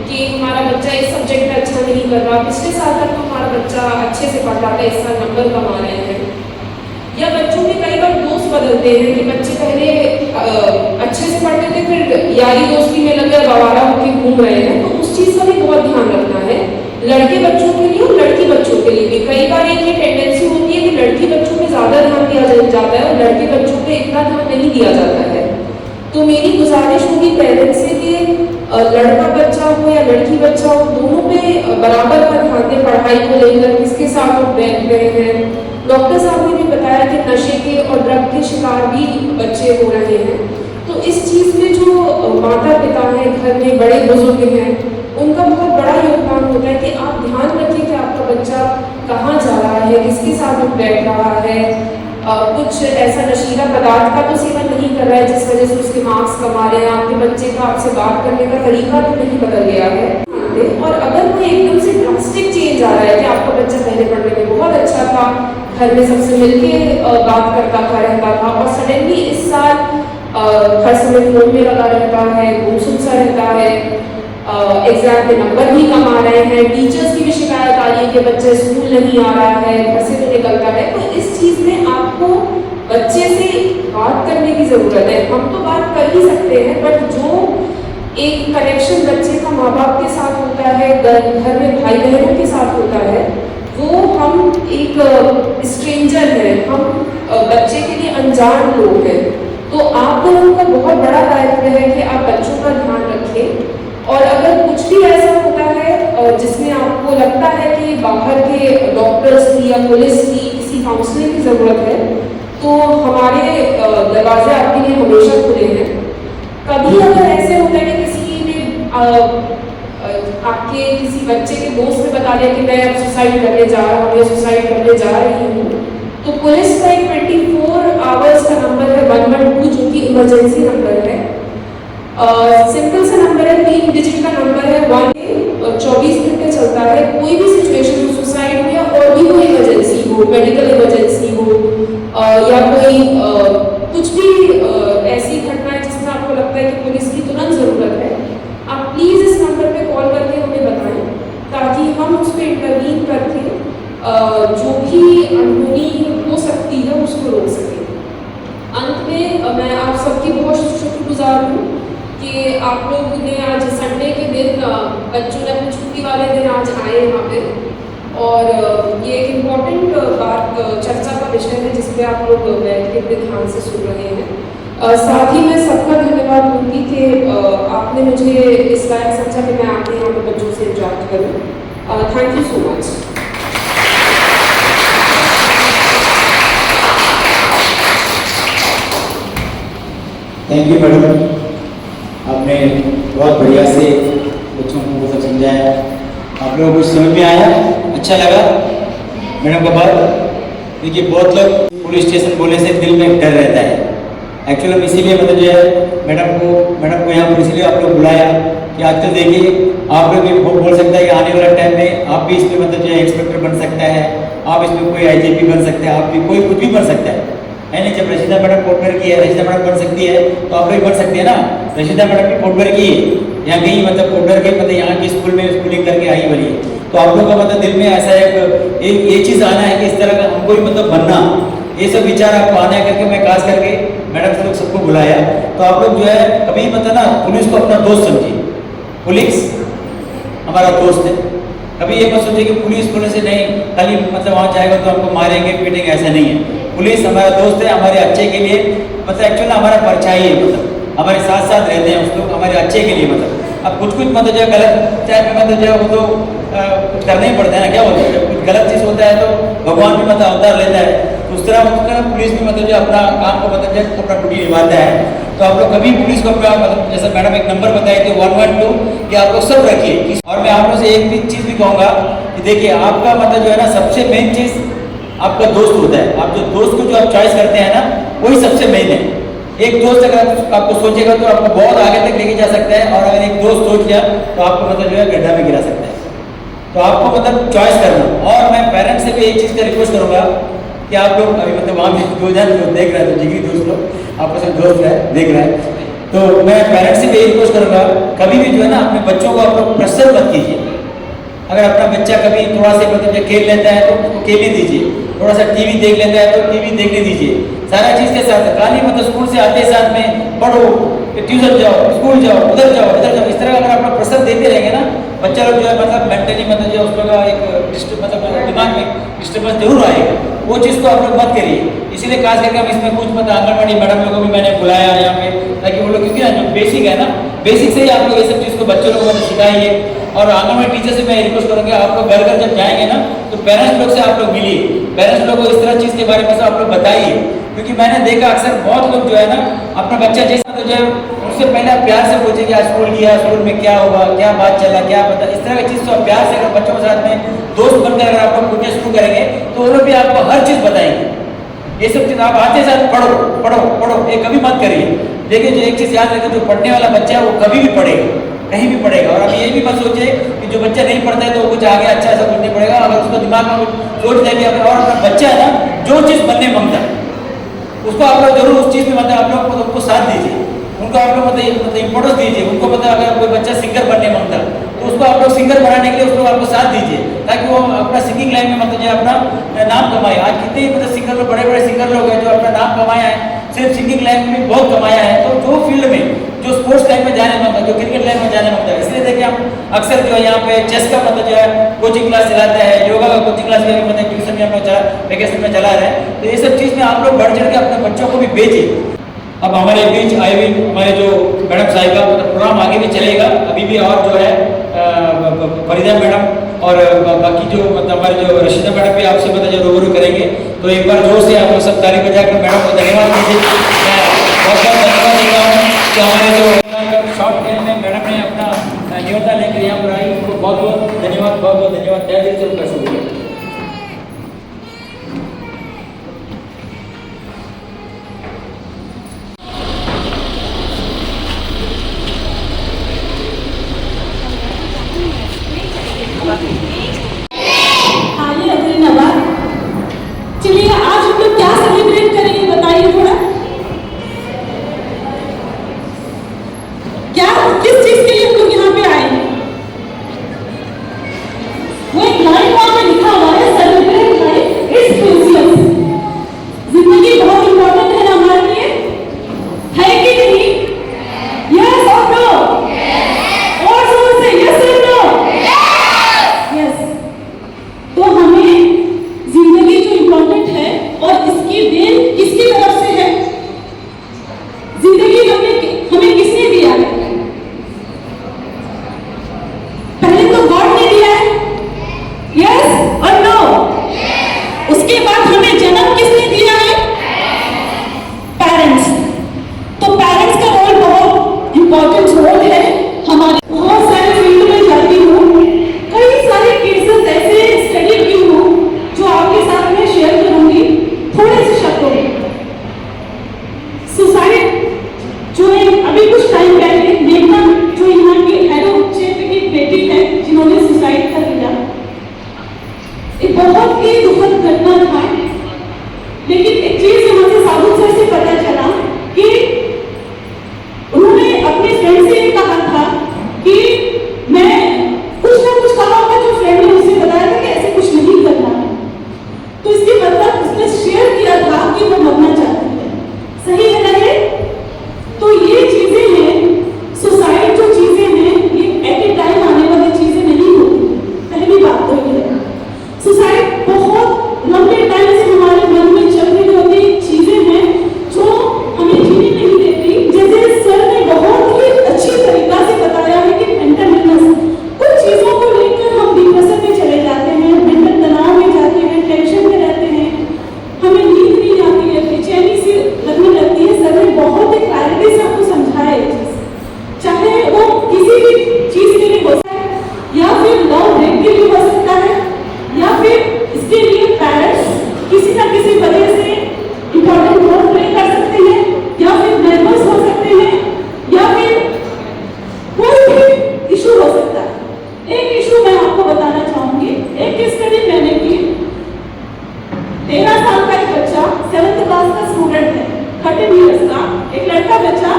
कि हमारा बच्चा इस सब्जेक्ट में अच्छा नहीं कर रहा, पिछले साल तक तो हमारा बच्चा अच्छे से पढ़ रहा था, इस साल नंबर कम आ रहे हैं। या बच्चों के कई बार दोस्त बदलते हैं कि बच्चे पहले अच्छे से पढ़ते थे, फिर यारी दोस्ती में लगे गवारा होकर घूम रहे हैं, तो उस चीज़ का भी बहुत ध्यान रखना है लड़के बच्चों के लिए और लड़की बच्चों के लिए भी। कई बार एक ये टेंडेंसी होती है कि लड़की बच्चों पे ज़्यादा ध्यान दिया जाता है और लड़के बच्चों पे इतना ध्यान नहीं दिया जाता है। तो मेरी गुजारिश होगी पेरेंट्स से कि लड़का बच्चा हो या लड़की बच्चा हो, दोनों पे बराबर का ध्यान दें पढ़ाई को लेकर, किसके साथ वो बैठ रहे हैं। डॉक्टर साहब ने भी बताया कि नशे के और ड्रग के शिकार भी बच्चे हो रहे हैं। तो इस चीज़ में जो माता पिता हैं, घर में बड़े बुजुर्ग हैं, उनका बहुत बड़ा योगदान होता है कि आप ध्यान रखिए कि आपका बच्चा कहाँ जा रहा है, किसके साथ वो बैठ रहा है, कुछ ऐसा नशीला पदार्थ का तो सेवन नहीं कर रहा है जिस वजह से उसके मार्क्स कम आ रहे हैं, आपके बच्चे का आपसे बात करने का तरीका तो नहीं बदल गया है। और अगर कोई एकदम से ड्रास्टिक चेंज आ रहा है कि आपका बच्चा पहले पढ़ने में बहुत अच्छा था, घर में सबसे मिलके बात करता था, रहता था, और सडनली इस साल हर समय फोन में लगा रहता है, गुमसुम सा रहता है, एग्जाम में नंबर भी कम आ रहे हैं, टीचर्स की भी शिकायत आ रही है कि बच्चा स्कूल नहीं आ रहा है, घर से तो निकलता है, तो इस चीज़ में आपको बच्चे से बात करने की ज़रूरत है। हम तो बात कर ही सकते हैं, बट जो एक कनेक्शन बच्चे का माँ बाप के साथ होता है, घर में भाई बहनों के साथ होता है, वो हम एक स्ट्रेंजर हैं, हम बच्चे के लिए अनजान लोग हैं। तो आप लोगों का बहुत बड़ा दायित्व है कि आप बच्चों का ध्यान रखें। और अगर कुछ भी ऐसा होता है जिसमें आपको लगता है कि बाहर के डॉक्टर्स की या पुलिस की किसी काउंसलिंग की ज़रूरत है, तो हमारे दरवाजे आपके लिए हमेशा खुले हैं। कभी अगर ऐसे होता है कि किसी ने आपके किसी बच्चे के दोस्त ने बता दिया कि मैं अब सुसाइड करने जा रहा हूँ या सुसाइड करने जा रही हूँ, तो पुलिस का एक 24 आवर्स का नंबर है 112, जो कि इमरजेंसी नंबर है। सिंपल सा नंबर है, 3 डिजिट का नंबर है, 24 घंटे चलता है। कोई भी सिचुएशन हो, सुसाइड हो या और भी कोई इमरजेंसी हो, मेडिकल इमरजेंसी हो, या कोई कुछ भी ऐसी घटना है जिसमें आपको लगता है कि पुलिस की तुरंत ज़रूरत है, आप प्लीज़ इस नंबर पे कॉल करके हमें बताएं ताकि हम उस पर इंटरवीन करके जो भी अनहोनी हो सकती है उसको रोक सकें। अंत में मैं आप सबकी बहुत शुक्रगुजार हूँ कि आप लोग ने आज संडे के दिन बच्चों ने अपनी छुट्टी वाले दिन आज आए यहाँ पे, और ये एक इम्पॉर्टेंट बात चर्चा का विषय है जिस पे आप लोग बैठ के अपने ध्यान से सुन रहे हैं। साथ ही मैं सबका धन्यवाद दूंगी कि आपने मुझे इस लायक समझा कि मैं आपके यहाँ पे बच्चों से इंटरेक्ट करूँ। Thank you so much. Thank you madam, आपने बहुत बढ़िया से बच्चों को वो सब समझाया। आप लोगों को कुछ समझ में आया, अच्छा लगा मैडम का बात? देखिए बहुत लोग पुलिस स्टेशन बोलने से दिल में डर रहता है। एक्चुअली हम इसीलिए मतलब जो है मैडम को यहाँ पर इसलिए आप लोग बुलाया कि आजकल देखिए आप लोग भी बोल सकता है कि आने वाला टाइम में आप भी इसमें मतलब जो है इंस्पेक्टर बन सकता है, आप इसमें कोई IGP बन सकते हैं, आप भी कोई कुछ भी बन सकता है। है नहीं, जब रशीदा मैडम पोर्टवेयर की है, रशीदा मैडम बन सकती है तो आप लोग बन सकते हैं ना। रशीदा मैडम भी पोर्टवेयर की है, यहाँ कहीं मतलब पोर्टवेयर के मतलब यहाँ की स्कूल में स्कूलिंग करके आई वाली है। तो आप लोग का मतलब दिल में ऐसा एक ये चीज़ आना है कि इस तरह का हमको भी मतलब बनना, ये सब विचार आपको आना है करके मैं खास करके मैडम से लोग सबको बुलाया। तो आप लोग जो है कभी मतलब ना पुलिस को अपना दोस्त समझिए, पुलिस हमारा दोस्त है। कभी ये मत सोचिए कि पुलिस से नहीं खाली मतलब वहाँ जाएगा तो हमको मारेंगे पीटेंगे, ऐसा नहीं है। पुलिस हमारा दोस्त है, हमारे अच्छे के लिए मतलब एक्चुअली हमारा परछाई है, मतलब हमारे साथ साथ रहते हैं उस लोग हमारे अच्छे के लिए। मतलब अब कुछ मतलब जो है गलत टाइप में मतलब जो है वो तो कुछ करना ही पड़ता है ना, क्या होता है जब कुछ गलत चीज़ होता है तो भगवान भी मतलब अवतार लेता है। तो उस तरह मतलब पुलिस भी मतलब जो अपना काम को मतलब जो अपना ड्यूटी निभाता है। तो आप लोग कभी पुलिस को अपना मतलब जैसे मैडम एक नंबर बताई थी 112, कि आप लोग सब रखिए। और मैं आप लोग से एक भी चीज़ भी कहूँगा कि देखिए आपका मतलब जो है ना सबसे मेन चीज़ आपका दोस्त होता है। आप जो दोस्त को जो आप चॉइस करते हैं ना वही सबसे मेन है। एक दोस्त अगर आपको सोचेगा तो आपको बहुत आगे तक लेके जा सकता है, और अगर एक दोस्त सोच लिया तो आपको मतलब जो है गड्ढा में गिरा सकता है। तो आपको मतलब चॉइस करना। और मैं पेरेंट्स से भी एक चीज़ का रिक्वेस्ट करूँगा कि आप लोग अभी मतलब वहाँ भी दो जन जो देख रहे हैं तो जिगरी दोस्त लोग आपस में दोस्त है देख रहे हैं, तो मैं पेरेंट्स से भी रिक्वेस्ट करूँगा कभी भी जो है ना अपने बच्चों को आप लोग प्रेशर मत कीजिए। अगर अपना बच्चा कभी थोड़ा सा मतलब जब खेल लेता है तो उसको खेलने दीजिए, थोड़ा सा टीवी देख लेता है तो टीवी देखने दीजिए। सारा चीज़ के साथ खाली मतलब स्कूल से आते साथ में पढ़ो, ट्यूशन जाओ, स्कूल जाओ, उधर जाओ, इधर जाओ, इस तरह का अगर आप लोग प्रेशर देते रहेंगे ना बच्चा लोग जो है मतलब मेंटली मतलब जो उसका एक मतलब दिमाग में डिस्टर्बेंस जरूर आएगा। वो चीज़ को आप लोग मत करिए। इसीलिए खास करके हम इसमें कुछ मतलब आंगनबाड़ी मैडम लोगों को भी मैंने बुलाया यहाँ पे, ताकि वो लोग क्योंकि ना जो बेसिक है ना बेसिक से ही आप लोग ये सब चीज़ को बच्चों लोगों को सिखाइए। और आंगनबाड़ी टीचर से मैं रिक्वेस्ट करूँगा आप लोग घर घर जब जाएंगे ना तो पेरेंट्स लोग से आप लोग मिलिए, पेरेंट्स लोग को इस तरह चीज़ के बारे में आप लोग बताइए। क्योंकि मैंने देखा अक्सर बहुत लोग जो है ना अपना बच्चा जैसा तो जो है उससे पहले आप प्यार से पूछे कि आज स्कूल गया, स्कूल में क्या होगा, क्या बात चला, क्या पता, इस तरह की चीज़ तो आप प्यार से अगर बच्चों के साथ में दोस्त बनकर अगर आप लोग पूछना शुरू करेंगे तो वो लोग भी आपको हर चीज़ बताएंगे। ये सब चीज़ आप आते साथ पढ़ो पढ़ो पढ़ो ये कभी मत करिए। देखिए जो एक चीज़ याद रखें, जो पढ़ने वाला बच्चा है वो कभी भी पढ़ेगा, कहीं भी पढ़ेगा। और अब ये भी मत सोचिए कि जो बच्चा नहीं पढ़ता है तो कुछ आगे अच्छा ऐसा कुछ नहीं पड़ेगा। अगर उसको दिमाग में सोच जाएगी और अपना बच्चा है ना जो चीज़ बनने मांगता है उसको आप लोग जरूर उस चीज़ में मतलब आप लोग उनको साथ दीजिए, उनको आप लोग मतलब इम्पोर्टेंस दीजिए। उनको पता अगर कोई बच्चा सिंगर बनने मांगता है तो उसको आप लोग सिंगर बनाने के लिए उसको आपको साथ दीजिए, ताकि वो अपना सिंगिंग लाइन में मतलब जो अपना नाम कमाए। आज कितने मतलब सिंगर लोग बड़े बड़े सिंगर लोग हैं जो अपना नाम कमाया है, सिर्फ सिंगिंग लाइन में भी बहुत कमाया है। तो जो फील्ड में जो स्पोर्ट्स लाइन में जाने मांगता है, जो क्रिकेट लाइन में जाने मांगता है, इसलिए देखिए हम अक्सर जो है यहाँ पे चेस का मतलब जो है कोचिंग क्लास चलाते हैं, योगा का कोचिंग क्लास भी मतलब ट्यूशन में हम लोग वेकेशन में चला रहे हैं। तो ये सब चीज़ में आप लोग बढ़ चढ़ के अपने बच्चों को भी भेजिए। अब हमारे बीच आए हुए हमारे जो मैडम साहिबा मतलब प्रोग्राम आगे भी चलेगा, अभी भी और जो है फरीदा मैडम और बाकी जो मतलब हमारे जो रशीदा मैडम भी आपसे मतलब जो रूबरू करेंगे। तो एक बार जोर से आप लोग सब ताली बजाकर मैडम को धन्यवाद दीजिए। मैं बहुत बहुत धन्यवाद देता हूँ कि हमारे जो शॉर्ट फिल्म में मैडम ने अपना न्योता लेकर यहाँ पर आई, उनको बहुत बहुत धन्यवाद, बहुत बहुत धन्यवाद, तहे दिल से उनका शुक्रिया। चलिए आज हम लोग क्या सेलिब्रेट करेंगे बताइए थोड़ा, क्या किस चीज के लिए हम लोग यहाँ पे आए? वो एक लाइन वहां पे लिखा हुआ है, सेलिब्रेट लाइफ इज प्रीशियस। जिंदगी बहुत इंपॉर्टेंट है ना हमारे लिए, है कि नहीं? यस और नो? और जोर से यस और नो? यस। तो हमें जिंदगी जो इम्पोर्टेंट है और इसकी देन किसकी तरफ से है? जिंदगी हमें किसने दिया है? पहले तो गॉड ने दिया है, यस और नो? उसके बाद हमें जन्म किसने दिया है? पेरेंट्स। तो पेरेंट्स का रोल बहुत इम्पोर्टेंट रोल है हमारे। बहुत सारे फील्ड में जाती हूँ, कई सारे केसेस ऐसे स्टडी की हूँ जो आपके साथ में शेयर करूंगी थोड़े से शब्दों में। सुसाइड जो है अभी कुछ टाइम पहले मेघना जो यहाँ की एडो क्षेत्र की बेटी है जिन्होंने सुसाइड कर लिया, एक बहुत ही दुखद घटना था। लेकिन एक चीज यहाँ से साबित क्लास का स्टूडेंट है, 13 इयर्स का, एक लड़का बच्चा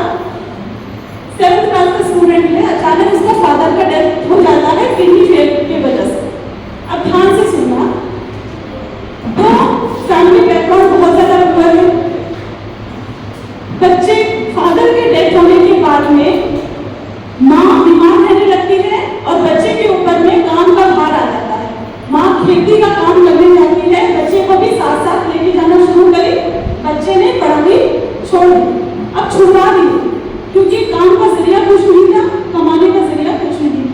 7th क्लास का स्टूडेंट है, अचानक उसका फादर का डेथ हो जाता है किडनी फेल की वजह से। अब ध्यान से सुनना, तो फैमिली बैकग्राउंड बहुत ज्यादा हुआ है। बच्चे फादर के डेथ होने के बाद में माँ बीमार रहने लगती है और बच्चे के ऊपर में काम का भार आ जाता है। माँ खेती का काम करने जाती है, बच्चे को भी साथ साथ लेके जाना शुरू करी। बच्चे ने पढ़ाई छोड़ दी, अब छुड़ा दी, क्योंकि काम का जरिया कुछ नहीं था, कमाने का जरिया कुछ नहीं था।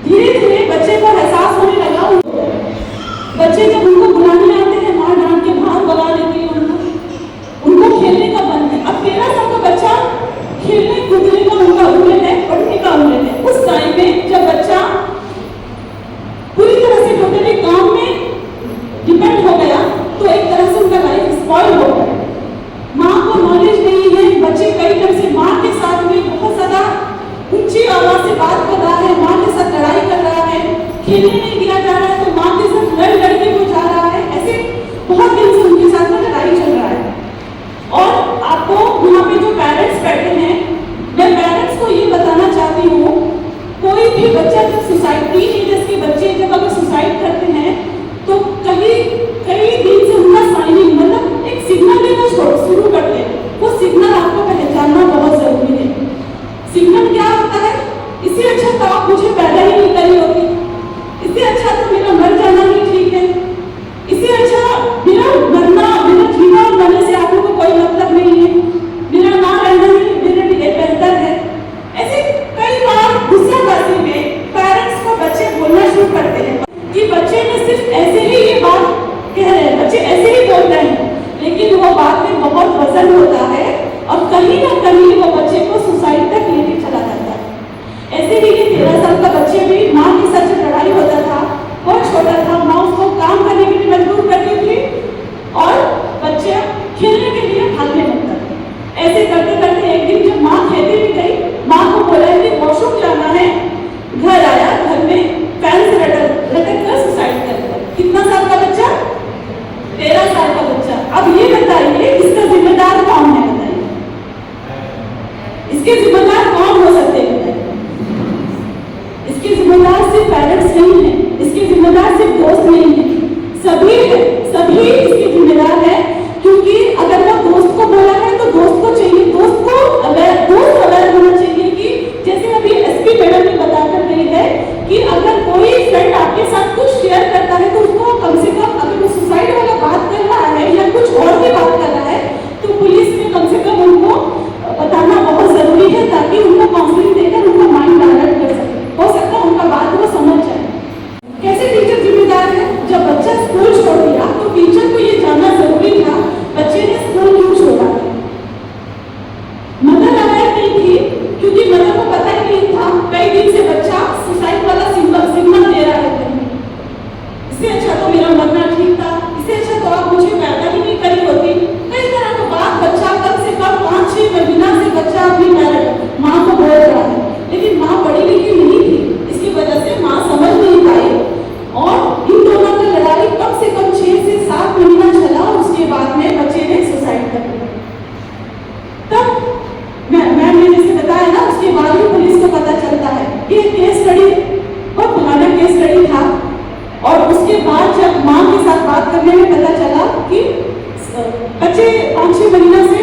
धीरे धीरे बच्चे को एहसास होने लगा। बच्चे जब उनको बुलाने आते हैं, माँ डांट के बाहर भगा देती है उनको खेलने का मन है। अब 13 साल का बच्चा खेलने कूदने का उनका उम्र है, पढ़ने का उम्र है। उस टाइम में जब बच्चा पूरी तरह से टोटली काम में डिपेंड हो गया, तो एक तरह से उनका लाइफ स्पॉइल हो गया। माँ को नॉलेज नहीं है, बच्चे कई टाइम से माँ के साथ में बहुत ज्यादा ऊंची आवाज से बात कर रहा है, माँ के साथ लड़ाई कर रहा है, खेलने नहीं दिया जा रहा है तो माँ के साथ लड़के को जा रहा है। ऐसे बहुत दिन से उनके साथ में लड़ाई चल रहा है। और आपको यहाँ पे जो पेरेंट्स बैठे हैं, मैं पेरेंट्स को ये बताना चाहती हूँ, कोई भी बच्चा जब सुसाइड, टीनेजर्स के बच्चे जब अगर सुसाइड करते हैं तो कई दिन से उनका साइनिंग मतलब एक सिग्नल देना शुरू करते हैं। वो सिग्नल आपको पहचानना बहुत जरूरी है। सिग्नल क्या होता है? इससे अच्छा तो आप मुझे पैदा ही नहीं करी होती, इससे अच्छा तो मेरा मर जाना ही ठीक है, इससे अच्छा मेरा मरना, मेरा जीना और मरने से आप लोगों को कोई मतलब नहीं है, मेरा ना रहना ही मेरे लिए बेहतर है। ऐसे कई बार गुस्सा करते हुए पेरेंट्स को बच्चे बोलना शुरू करते हैं कि बच्चे ने सिर्फ ऐसे ही ये बात कह रहे हैं, बच्चे ऐसे ही बोल रहे हैं, लेकिन वो बात में बहुत वजन होता है और कहीं ना कहीं वो बच्चे को सुसाइड तक लेके चला जाता है। ऐसे ही ये 13 साल का बच्चे भी माँ के साथ जब लड़ाई होता था, बहुत छोटा था, माँ उसको काम करने के लिए मजबूर करती थी और बच्चे खेलने के लिए भागने लगता था। ऐसे करते करते एक दिन जब माँ खेलने भी गई, माँ को बोला कि वॉशरूम जाना है, घर आया, घर में फैन से लटक कर सुसाइड कर दिया। कितना साल का बच्चा? 13 साल का बच्चा। अब ये बताइए इसका जिम्मेदार कौन है? बताइए इसके जिम्मेदार कौन हो सकते हैं? इसके जिम्मेदार सिर्फ पेरेंट्स नहीं है, इसके जिम्मेदार सिर्फ दोस्त नहीं है, सभी है, सभी इसके जिम्मेदार है। क्योंकि अगर वो दोस्त को बोला है तो दोस्त को चाहिए, दोस्त अवेयर होना चाहिए कि जैसे अभी एसपी मैडम ने बताकर गई है कि अगर कोई फ्रेंड आपके साथ कुछ शेयर करता है तो उसको कम से कम, अगर वो सुसाइड वाला बात कर रहा है या कुछ और भी बात कर रहा है तो पुलिस में कम से कम उनको बताना बहुत जरूरी है, ताकि उनको काउंसलिंग देकर उनका माइंड डायवर्ट कर सके। हो सकता है उनका बात वो समझ जाए। कैसे टीचर जिम्मेदार है? जब बच्चा स्कूल छोड़ दिया तो टीचर को ये जानना जरूरी था बच्चे ने स्कूल क्यों छोड़ा। मदर अवेयर नहीं थी, क्योंकि मदर को पता ही नहीं था कई दिन से बच्चा सुसाइड वाला सिग्नल दे रहा है। इससे अच्छा तो मेरा मरना ठीक था, इससे अच्छा तो आप मुझे पैदा ही नहीं करी होती। कई तरह का बात बच्चा कम से कम 5-6 महीना से बच्चा अपनी माँ को बोल रहा है, लेकिन माँ पढ़ी लिखी नहीं थी, इसकी वजह से माँ समझ नहीं पाई और इन दोनों की लड़ाई कम से कम 6 से 7 महीना चला और उसके बाद में बच्चे ने सुसाइड कर लिया। तब मैम ने जैसे बताया ना, उसके बाद ही पुलिस को पता चलता है। ये केस स्टडी बहुत भयानक केस स्टडी था और उसके बाद जब माँ के साथ बात करने में पता चला कि बच्चे 5-6 महीना से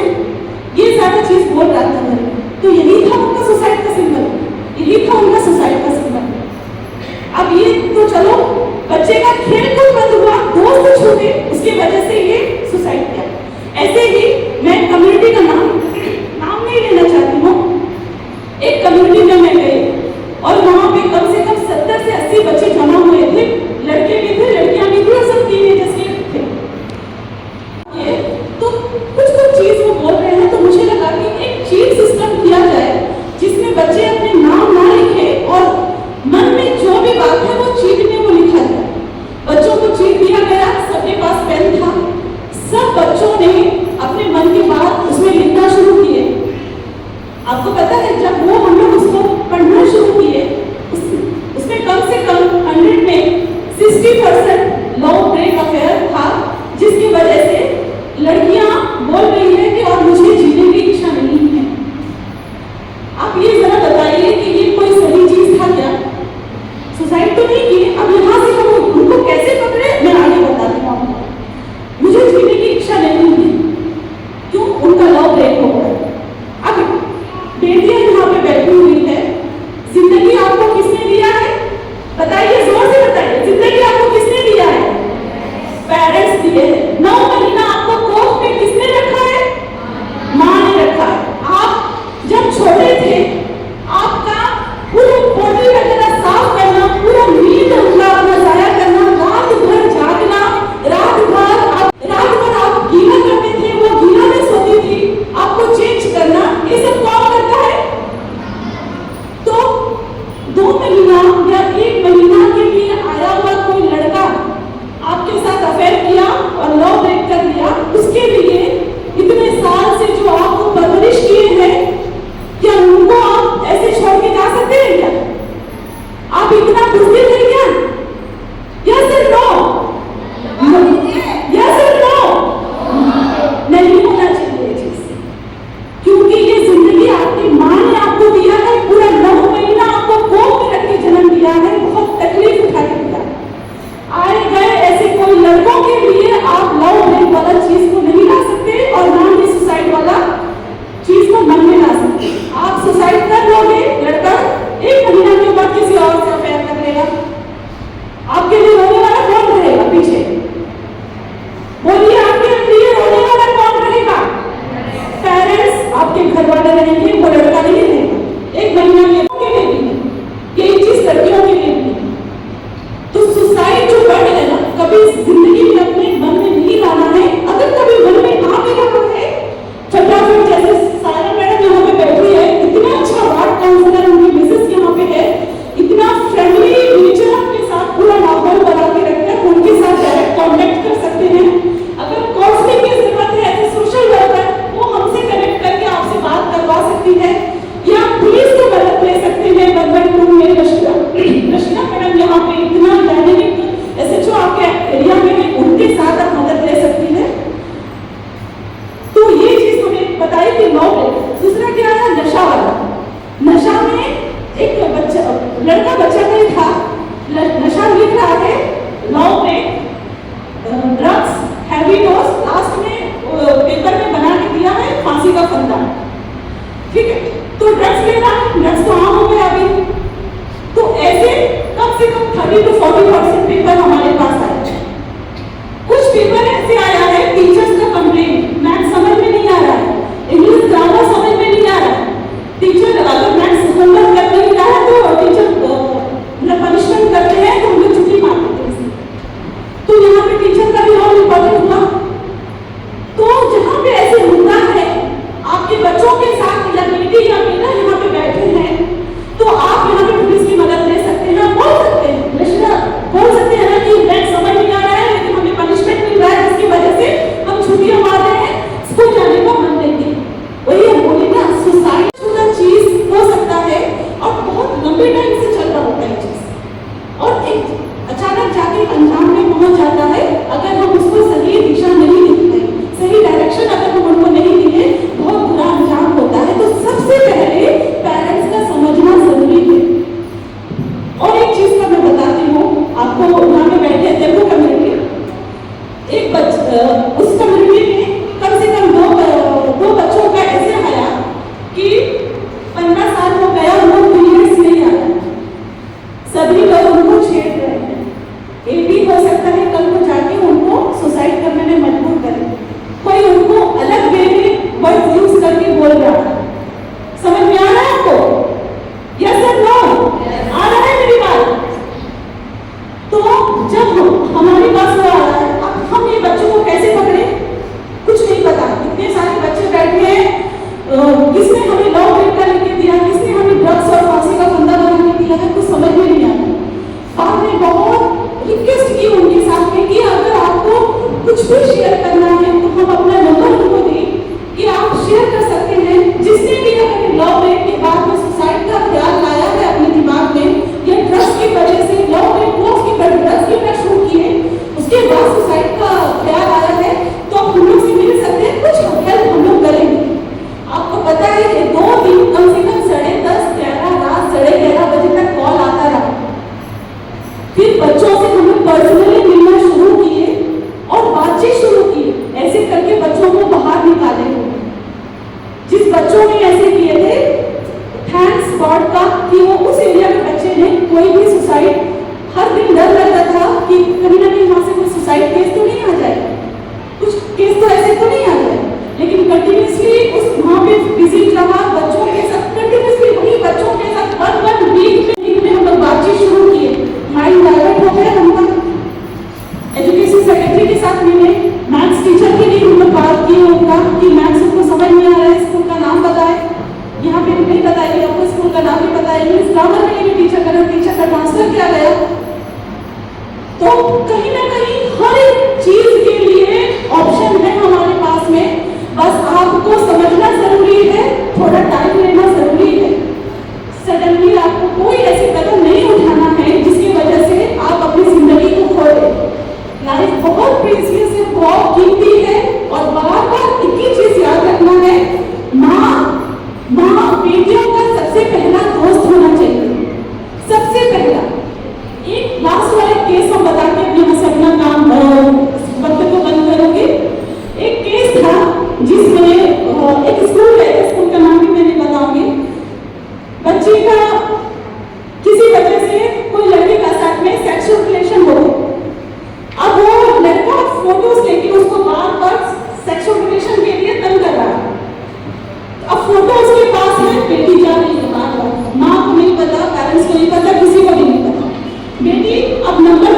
ये सारा चीज बोल रहा था, तो यही था उनका सुसाइड का सिग्नल, यही था उनका सुसाइड का सिग्नल। अब ये तो चलो बच्चे का खेल कूद बंद हुआ, दोस्त छूटे, उसकी वजह से ये सुसाइड किया। ऐसे ही मैं कम्युनिटी का नाम नहीं लेना चाहती हूँ। एक कम्युनिटी में मैं गई और वहाँ पे कम से कम 70 से 80 बच्चे जमा हुए थे, लड़के भी थे, लड़कियां भी थी और सब टीनेजर्स के थे। ये तो कुछ चीज वो बोल रहे हैं, तो मुझे लगा कि एक चीट सिस्टम किया जाए जिसमें बच्चे अपने नाम ना लिखे और मन में जो भी बात है वो चीट में वो लिखा जाए। बच्चों को चीट दिया गया, सबके पास पेन था, सब बच्चों ने अपने मन की बात उसमें लिखना शुरू किए। आपको पता है जब वो हम लोग उसको पढ़ना शुरू किए, उसमें कम से कम 100 में 60% लव ब्रेक अफेयर था, जिसकी वजह से लड़के पेरेंट्स दिए हैं। 9 महीना आपको कोख में किसने रखा है? माँ ने रखा है। आप जब छोटे थे आपका पूरा बॉडी वगैरह साफ करना, पूरा नींद उठना अपना जाया करना, रात भर जागना, रात भर आप गीला करते थे, वो गीला में सोती थी, आपको चेंज करना, ये सब कौन करता है? तो 2 महीना या 1 महीना के लिए आया हुआ कोई लड़का आपके साथ अफेयर किया और लव ब्रेक कर दिया, उसके लिए इतने साल से जो आपको परवरिश किए हैं, क्या उनको आप ऐसे छोड़ के जा सकते हैं क्या? आप इतना बुज़दिल हैं क्या? यस और नो? यस और नो? नहीं होना चाहिए ये चीज, क्योंकि ये जिंदगी आपकी माँ ने आपको दिया है, पूरा 9 महीना आपको कोख में रख के जन्म दिया है, बहुत तकलीफ उठा के दिया। आए गए ऐसे कोई लड़कों के लिए आप लव ब्रेक वाला चीज को नहीं ला सकते और ना ही सुसाइड वाला चीज को मन में ला सकते। आप सुसाइड कर लोगे, लड़का 1 महीना के बाद किसी और से अफेयर कर लेगा, आपके लिए रोने वाला कौन रहेगा पीछे? बोलिए, आपके लिए रोने वाला कौन रहेगा? पेरेंट्स, आपके घर वाले रहेंगे, वो लड़का नहीं रहेगा। 1 महीना के लिए भी नहीं, यही चीज लड़कियों के लिए भी नहीं। तो सुसाइड जो वर्ड है ना, कभी जिंदगी में अपने मन में नहीं लाना है। अगर कभी मन में आ भी रहा है, फटाफट, जैसे सारा मैडम यहाँ पे बैठी है, इतना अच्छा वार्ड काउंसलर उनकी मिसेस यहाँ पे है, इतना फ्रेंडली नेचर आपके साथ पूरा माहौल बना के रखते हैं, उनके साथ डायरेक्ट कांटेक्ट कर सकते हैं। अगर काउंसलिंग की जरूरत है, ऐसे सोशल वर्कर वो हमसे कनेक्ट करके आपसे बात करवा सकती है, या पुलिस से मदद ले सकते हैं। 112 में रशीदा मैडम यहाँ पे इतना डायनेमिक SHO आपके एरिया में है, उनके साथ आप मदद ले सकती है। तो ये चीज मैंने बताई कि लव ब्रेक। दूसरा क्या है? नशा वाला। नशा में एक लड़का बच्चा नहीं था, नशा लिख रहा है love break, drugs, heavy dose, last में पेपर में बना के दिया है फांसी का फंदा। ठीक है, तो ड्रग्स लेना, ड्रग्स तो आम हो गया अभी, तो ऐसे कम से कम 30 to 40% पेपर हमारे पास आए। कुछ पेपर ऐसे आया है, टीचर्स का कंप्लेंट, मैथ्स समझ में नहीं आ रहा है, इंग्लिश ग्रामर समझ में नहीं आ रहा है, टीचर अगर मैथ्स होमवर्क कर नहीं रहा है तो टीचर पनिशमेंट करते हैं, तो हम लोग छुट्टी मार देते हैं। तो यहाँ पे टीचर का भी रोल इम्पोर्टेंट हुआ। तो जहाँ पे ऐसे होता है, आपके बच्चों के साथ या बेटी या बेटा यहाँ पे बैठे हैं, तो आप यहाँ पे पुलिस की मदद ले सकते हैं, बोल सकते हैं, बोल सकते हैं ना कि मैथ्स समझ नहीं आ रहा है, लेकिन हमें पनिशमेंट मिल रहा है, जिसकी वजह से हम छुट्टियां मार रहे हैं, स्कूल जाने का मन नहीं है। वही हम बोले ना, सुसाइड छोटा चीज हो सकता है और बहुत लंबे टाइम से चल रहा होता है चीज, और एक अचानक जाके अंजाम में पहुंच जाता है। अगर हम उसको सही दिशा नहीं देते, सही डायरेक्शन अगर हम उनको नहीं दिए, बहुत बुरा अंजाम होता है। तो सबसे पहले पेरेंट्स का समझना जरूरी है। और एक चीज का मैं बताती हूँ आपको, यहाँ पे बैठे तेलुगु कम्युनिटी, एक उस कम्युनिटी में कम से कम दो बच्चों का ऐसे आया कि 15 साल हो गया, उनको पीरियड्स नहीं आ रहा, सभी लोग उनको छेड़ रहे हैं। ये भी हो सकता है कल को जाके उनको सुसाइड करने में मजबूर करें, कोई उनको अलग वे में वर्ड यूज करके बोल रहा है। समझ में आ रहा है आपको? यस और नो? आ रहा है मेरी बात? तो जब हमारे पास वो आ रहा है, अब हम ये बच्चों को कैसे पकड़े? एजुकेशन सेक्रेटरी के साथ मिले, मैथ्स टीचर के लिए हम लोग बात किए उनका कि मैथ्स उनको समझ नहीं आ रहा है, स्कूल का नाम बताए, यहाँ पे नहीं बताएगी, आपको स्कूल का नाम नहीं पता, इंग्लिश ग्रामर के लिए टीचर का ट्रांसफर किया गया। तो कहीं ना कहीं हर एक चीज के लिए ऑप्शन है हमारे पास में, बस आपको समझना जरूरी है, थोड़ा टाइम लेना जरूरी है। सडनली आपको कोई ऐसी कदम नहीं उठाना है जिसकी वजह से आप अपनी जिंदगी को खो दें। लाइफ बहुत प्रीशियस है, बहुत कीमती है, और बार बार एक ही चीज याद रखना है, माँ बेटियों का सबसे पहला दोस्त होना चाहिए, सबसे पहला। एक लास्ट वाले केस हम बता के यहाँ से अपना काम वक्त को बंद करूंगी। एक केस था जिसमें एक स्कूल है, स्कूल का नाम भी मैं नहीं बताऊंगी, बच्चे का किसी वजह से कोई लड़के का साथ में सेक्सुअल रिलेशन हो गया। अब वो लड़का फोटोज लेके उसको बार बार सेक्सुअल रिलेशन के लिए तंग कर रहा है। अब फोटो उसके पास है, बेटी जा रही है बार बार, माँ को नहीं पता, पेरेंट्स को नहीं पता, किसी को भी नहीं पता। बेटी अब नंबर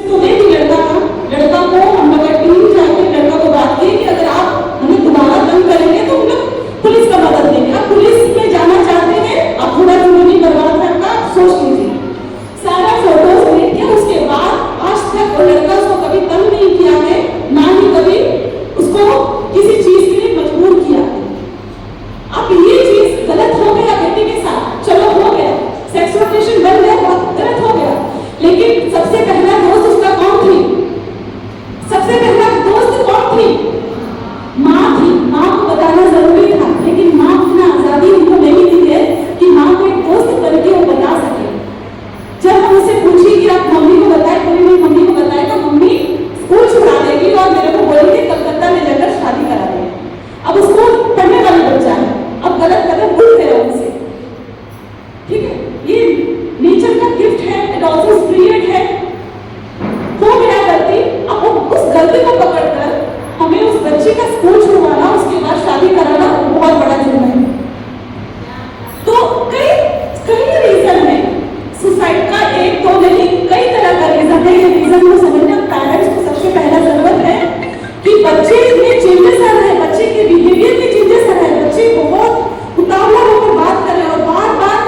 तो देगी लड़का का, लड़का को हम लोग टीम जाके लड़का को बात की कि अगर आप हमें दोबारा तंग करेंगे तो हम लोग पुलिस का मदद लेंगे। आप पुलिस में जाना चाहते हैं, आप थोड़ा जिंदगी बर्बाद करना, आप सोच लीजिए। सारा फोटोज लेके उसके बाद आज तक वो लड़का उसको कभी तंग नहीं किया है, ना ही कभी उसको किसी चीज के लिए मजबूर किया है। अब ये चीज गलत हो गया बेटी के साथ, चलो हो गया, सेक्सुअल रिलेशन बन गया, बहुत गलत हो गया, लेकिन सबसे पहला दोस्त उसका कौन थी? सबसे पहला दोस्त कौन थी? माँ थी। माँ को बताना जरूरी था, लेकिन माँ अपना आजादी उनको नहीं दी है कि माँ को एक दोस्त करके वो बता सके। जब हम उसे पूछी कि आप मम्मी को बताए, कोई नहीं मम्मी को बताएगा, मम्मी स्कूल छुड़ा देगी और मेरे को बोलेगी कलकत्ता ले जाकर शादी करा देगी। अब उसको पढ़ने वाला बच्चा है, अब गलत कदम उठ गया उनसे, ठीक है, ये नेचर का गिफ्ट है, इट आल्सो क्रिएट है, हो गया गलती। अब उस गलती को पकड़कर हमें उस बच्चे का स्कूल छुड़वाना, उसके बाद शादी कराना बहुत बड़ा जुर्म है। तो कई रीजन है, सुसाइड का एक दो नहीं, कई तरह का रीजन है। ये रीजन को समझना पेरेंट्स को सबसे पहला जरूरत है कि बच्चे में चेंजेस आ रहे हैं, बच्चे के बिहेवियर में चेंजेस आ रहे हैं, बच्चे बहुत उतावला होकर बात कर रहे हैं और बार बार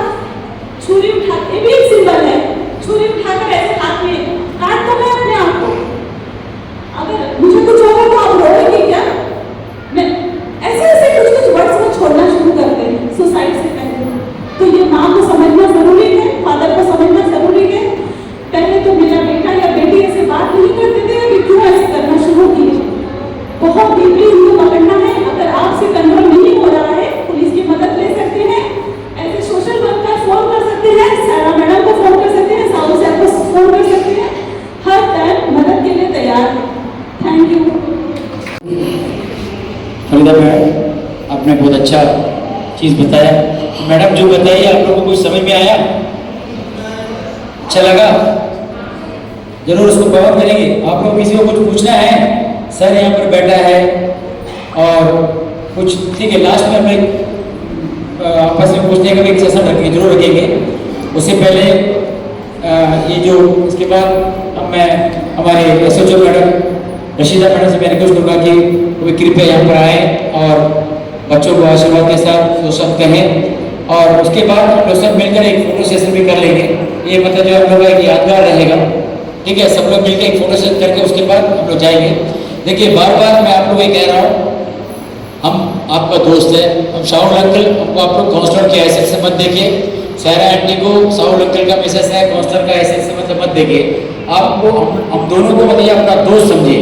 छुरी उठा, ये भी एक सिंबल है, छुरी उठाकर ऐसे हाथ में काट दो मैं अपने आप को, अगर मुझे कुछ होगा तो आप रोएंगे क्या? मैं ऐसे कुछ वर्ड्स में छोड़ना शुरू करते हैं सुसाइड से पहले। तो ये माँ को समझना जरूरी है, फादर को समझना जरूरी है। पहले तो मेरा बेटा या बेटी ऐसे बात नहीं करते थे, अभी क्यों ऐसे करना शुरू किए? बहुत डीपली इनको पकड़ना है। अगर आपसे कंट्रोल नहीं हो रहा है, पुलिस की मदद ले सकते हैं, ऐसे सोशल वर्कर फोन कर सकते हैं, सारा मैडम को फोन कर सकते हैं, साहू साहब को फोन कर सकते हैं, हर टाइम मदद के लिए तैयार है। Thank you. फरीदा मैडम, आपने बहुत अच्छा चीज़ बताया। मैडम जो बताइए आप लोगों को कुछ समझ में आया? अच्छा लगा? जरूर उसको कवर करेंगे। आप लोग किसी को कुछ पूछना है? सर यहाँ पर बैठा है और कुछ, ठीक है, लास्ट में हमें आपस में पूछने का भी एक सेशन रखेंगे, जरूर रखेंगे। उससे पहले ये जो इसके बाद अब मैं हमारे SHO मैडम रशीदा मैडम से मैं रिक्वेस्ट करूँगा कि वो कृपया यहाँ पर आए और बच्चों को आशीर्वाद के साथ वो सब कहें, और उसके बाद हम लोग सब मिलकर एक फोटो सेशन भी कर लेंगे। ये मतलब जो हम लोग एक यादगार रहेगा, ठीक है, सब लोग मिलकर एक फोटो सेशन करके उसके बाद हम लोग जाएंगे। देखिए बार बार मैं आप लोग ये कह रहा हूँ, हम आपका दोस्त है, हम शाहुल अंकल, हमको आप लोग काउंसलर के हैसियत से मत देखिए, सारा आंटी को शाहुल अंकल का मैसेज है, काउंसलर का हैसियत से मतलब मत देखिए। आपको हम दोनों को मतलब अपना दोस्त समझिए।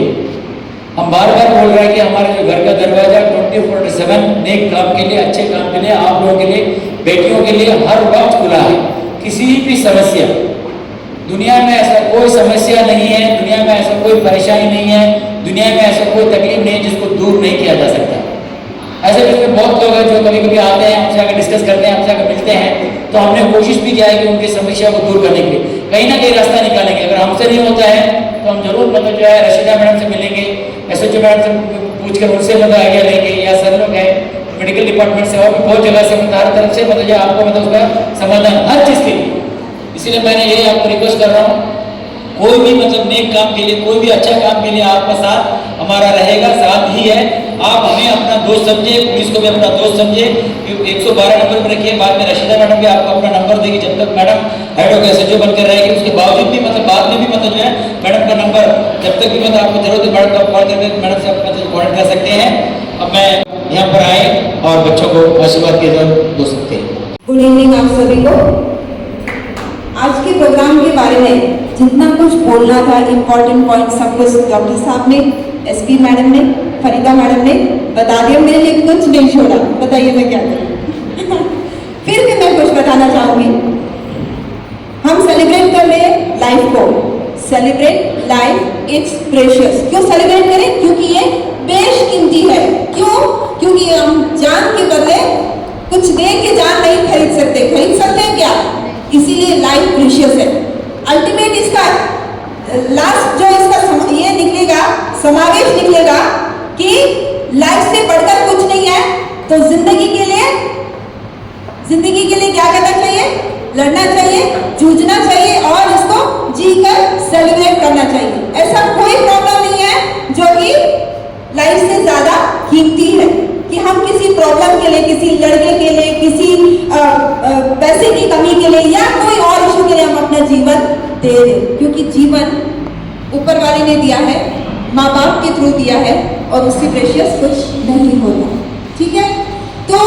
हम बार बार बोल रहे हैं कि हमारे जो घर का दरवाजा 24/7 नेक काम के लिए, अच्छे काम के लिए, आप लोगों के लिए, बेटियों के लिए हर वक्त खुला है। किसी भी समस्या, दुनिया में ऐसा कोई समस्या नहीं है, दुनिया में ऐसा कोई परेशानी नहीं है, दुनिया में ऐसा कोई तकलीफ नहीं है जिसको दूर नहीं किया जा सकता। ऐसे में बहुत लोग हैं जो कभी कभी आते हैं, हमसे आकर डिस्कस करते हैं, हमसे आकर मिलते हैं, तो हमने कोशिश भी किया है कि उनकी समस्या को दूर करने के लिए कहीं ना कहीं रास्ता निकालेंगे। अगर हमसे नहीं होता है तो हम जरूर मतलब जो है रशीदा मैडम से मिलेंगे, SHO मैडम से पूछ कर उनसे मतलब आइडिया लेंगे, या सर लोग हैं मेडिकल डिपार्टमेंट से और भी बहुत जगह से, मतलब हर तरफ से मतलब जो आपको मतलब उसका समाधान हर चीज़ के लिए। इसीलिए मैंने ये आपको रिक्वेस्ट कर रहा हूँ, कोई भी मतलब नेक काम के लिए, कोई भी अच्छा काम के लिए आपका साथ हमारा रहेगा, साथ ही है। आप हमें अपना दोस्त समझे, पुलिस को भी अपना दोस्त समझे। 112 नंबर पर रखिए। बाद में रशीदा मैडम भी आपको अपना नंबर देगी। जब तक मैडम हेड ऑफ एसएचओ बनकर रहेगी, उसके बावजूद भी मतलब बाद में भी मतलब जो है मैडम का नंबर जब तक भी मतलब आपको जरूरत है मैडम को कॉल करके मैडम से आप मतलब कॉन्टेक्ट कर सकते हैं। अब मैं यहाँ पर आए और बच्चों को आशीर्वाद के दो सकते हैं। गुड इवनिंग आप सभी को। आज के प्रोग्राम के बारे में जितना कुछ बोलना था, इम्पोर्टेंट पॉइंट सब कुछ डॉक्टर साहब ने, एसपी मैडम ने, फरीदा मैडम ने बता दिया। मेरे लिए कुछ नहीं छोड़ा। बताइए मैं क्या करूं। फिर भी मैं कुछ बताना चाहूंगी। हम सेलिब्रेट कर रहे हैं लाइफ को। Celebrate life, it's precious. क्यों सेलिब्रेट करें? क्योंकि ये बेशकीमती है। क्यों? क्योंकि हम जान के बदले कुछ दे के जान नहीं खरीद सकते। खरीद सकते हैं क्या? इसीलिए लाइफ प्रीशियस है। अल्टीमेट इसका लास्ट जो इसका ये निकलेगा, समावेश निकलेगा कि लाइफ से बढ़कर कुछ नहीं है। तो जिंदगी के लिए क्या करना चाहिए? लड़ना चाहिए, जूझना चाहिए और इसको जीकर सेलिब्रेट करना चाहिए। ऐसा कोई प्रॉब्लम नहीं है जो कि लाइफ से ज्यादा कीमती है कि हम किसी प्रॉब्लम के लिए, किसी लड़के के लिए, किसी पैसे की कमी के लिए या कोई और इशू के लिए हम अपना जीवन दे दें। क्योंकि जीवन ऊपर वाले ने दिया है, माँ बाप के थ्रू दिया है और उससे प्रेशियस कुछ नहीं होता। ठीक है, तो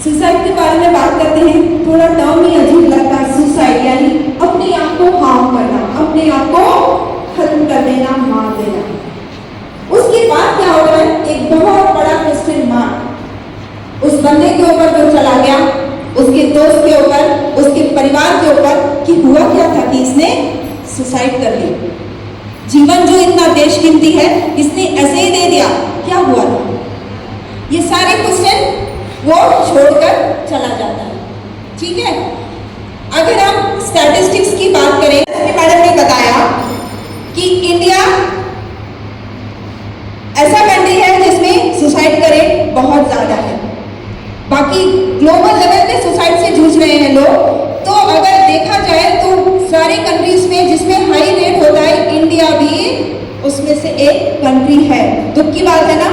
सुसाइड के बारे में बात करते हैं। थोड़ा टर्म ही अजीब लगता है। सुसाइड यानी अपने आप को हार्म करना, अपने आप को खत्म कर देना, मार देना। उसके बाद क्या हो रहा है? एक बहुत बड़ा क्वेश्चन मार्क उस बंदे के ऊपर जो चला गया, उसके दोस्त के ऊपर, उसके परिवार के ऊपर कि हुआ क्या था कि इसने सुसाइड कर ली। जीवन जो इतना बेशकीमती है, इसने ऐसे ही दे दिया। क्या हुआ था? ये सारे क्वेश्चन वो छोड़कर चला जाता है। ठीक है, अगर हम स्टैटिस्टिक्स की बात करें, मैडम ने बताया कि इंडिया ऐसा कंट्री है जिसमें सुसाइड का रेट बहुत ज्यादा है। बाकी ग्लोबल लेवल पे सुसाइड से जूझ रहे हैं लोग। तो अगर देखा जाए तो सारे कंट्रीज में जिसमें हाई रेट होता है, इंडिया भी उसमें से एक कंट्री है। दुख की बात है ना,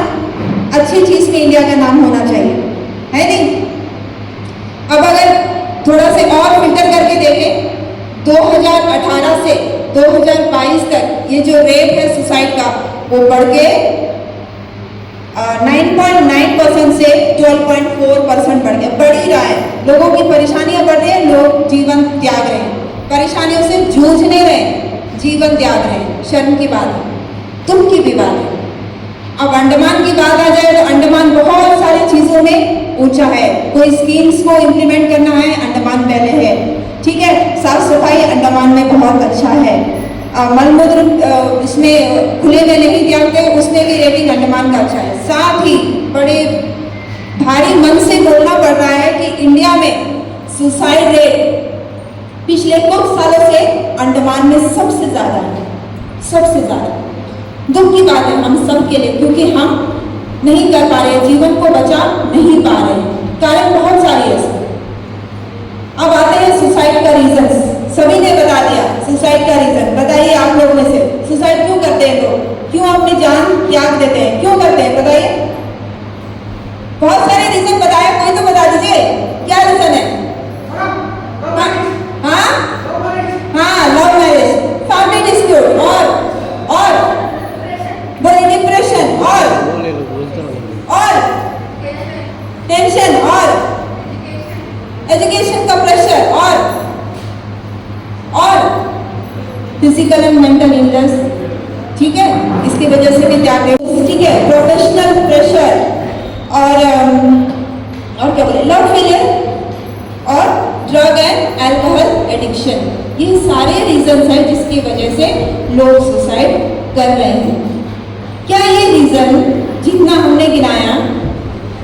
अच्छी चीज में इंडिया का नाम होना चाहिए, है नहीं? अब अगर थोड़ा से और फिल्टर करके देखें, 2018 से 2022 तक ये जो रेट है सुसाइड का, वो बढ़ के 9.9% से 12.4% बढ़ गया। बढ़ ही रहा है। लोगों की परेशानियां बढ़ रही है, लोग जीवन त्याग रहे हैं, परेशानियों से जूझ नहीं रहे, जीवन त्याग रहे हैं। शर्म की बात है, दुख की भी बात है। अब अंडमान की बात आ जाए तो अंडमान बहुत सारी चीजों में ऊंचा है। कोई स्कीम्स को इम्प्लीमेंट करना है, अंडमान पहले है। ठीक है, साफ सफाई अंडमान में बहुत अच्छा है। मलमूत्र इसमें खुले में नहीं त्यागते, उसमें भी रेटिंग अंडमान का अच्छा है। साथ ही बड़े भारी मन से बोलना पड़ रहा है कि इंडिया में सुसाइड रेट पिछले कुछ सालों से अंडमान में सबसे ज्यादा है, सबसे ज्यादा। दुख की बात है हम सब के लिए, क्योंकि हम नहीं कर पा रहे, जीवन को बचा नहीं पा रहे। कारण बहुत सारे हैं। अब आते हैं सुसाइड का रीजन। सभी ने बता दिया सुसाइड का रीजन। बताइए आप लोग में से सुसाइड क्यों करते हैं लोग? क्यों अपनी जान त्याग देते हैं? क्यों करते हैं? बताइए। बहुत सारे रीजन बताया, कोई तो बता दीजिए क्या रीजन है? हाँ, लव मैरिज, फैमिली डिस्प्यूट और बोले डिप्रेशन और टेंशन और एजुकेशन का प्रेशर और फिजिकल एंड मेंटल इलनेस। ठीक है, इसकी वजह से भी त्याग रहे। ठीक है, प्रोफेशनल प्रेशर और क्या बोले, लव फेलियर और ड्रग एंड अल्कोहल एडिक्शन। ये सारे रीजंस हैं जिसकी वजह से लोग सुसाइड कर रहे हैं। क्या ये रीजन जितना हमने गिनाया,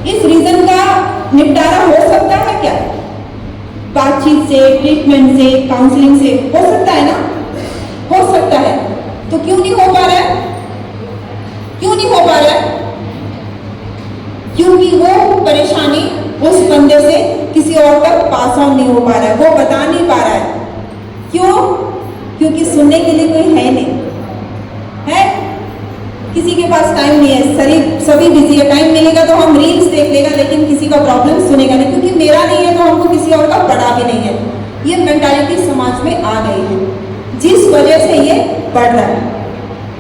इस रीजन का निपटारा हो सकता है क्या? बातचीत से, ट्रीटमेंट से, काउंसलिंग से हो सकता है ना? हो सकता है। तो क्यों नहीं हो पा रहा है? क्यों नहीं हो पा रहा है? क्योंकि वो परेशानी उस बंदे से किसी और तक पास ऑन नहीं हो पा रहा है, वो बता नहीं पा रहा है। क्यों? क्योंकि सुन सुनने के लिए कोई है नहीं है, किसी के पास टाइम नहीं है, सभी बिजी है। टाइम मिलेगा तो हम रील्स देख लेगा, लेकिन किसी का प्रॉब्लम सुनेगा नहीं, क्योंकि मेरा नहीं है तो हमको किसी और का पड़ा भी नहीं है। ये मेंटालिटी समाज में आ गई है, जिस वजह से ये बढ़ रहा है।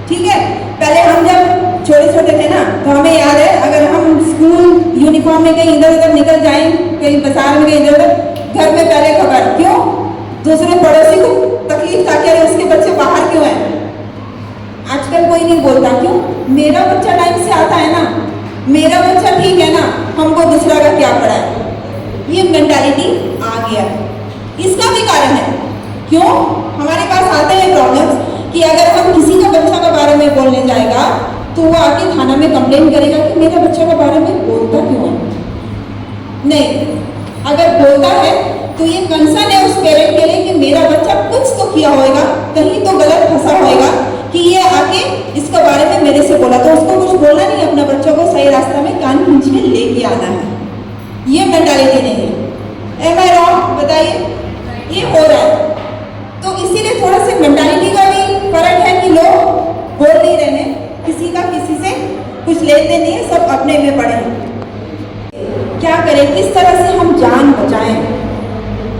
ठीक है, पहले हम जब छोटे छोटे थे ना, तो हमें याद है, अगर हम स्कूल यूनिफॉर्म में कहीं इधर उधर निकल जाएं, कहीं बाजार में कहीं इधर उधर, घर में पहले खबर, क्यों? दूसरे पड़ोसी को तकलीफ था कि अरे उसके बच्चे बाहर क्यों हैं। आजकल कोई नहीं बोलता, क्यों? मेरा बच्चा टाइम से आता है ना, मेरा बच्चा ठीक है ना, हमको दूसरा का क्या पड़ा है। ये मेंटालिटी आ गया है। इसका भी कारण है, क्यों हमारे पास आते हैं प्रॉब्लम्स कि अगर हम किसी का बच्चा के बारे में बोलने जाएगा तो वो आके थाना में कंप्लेन करेगा कि मेरे बच्चे के बारे में बोलता क्यों है। नहीं, अगर बोलता है तो ये कंसर्न है उस पेरेंट के लिए कि मेरा बच्चा कुछ तो किया होगा, कहीं तो गलत फंसा होगा कि ये आके इसके बारे में मेरे से बोला, तो उसको कुछ बोलना नहीं, अपना बच्चों को सही रास्ता में कान खींच के लेके आना है। ये मेंटालिटी नहीं है। Am I wrong? बताइए, ये हो रहा है। तो इसीलिए थोड़ा सा मेंटालिटी का भी फर्क है कि लोग बोल नहीं रहे हैं, किसी का किसी से कुछ लेते नहीं है, सब अपने में पड़े हैं। क्या करें, किस तरह से हम जान बचाएं,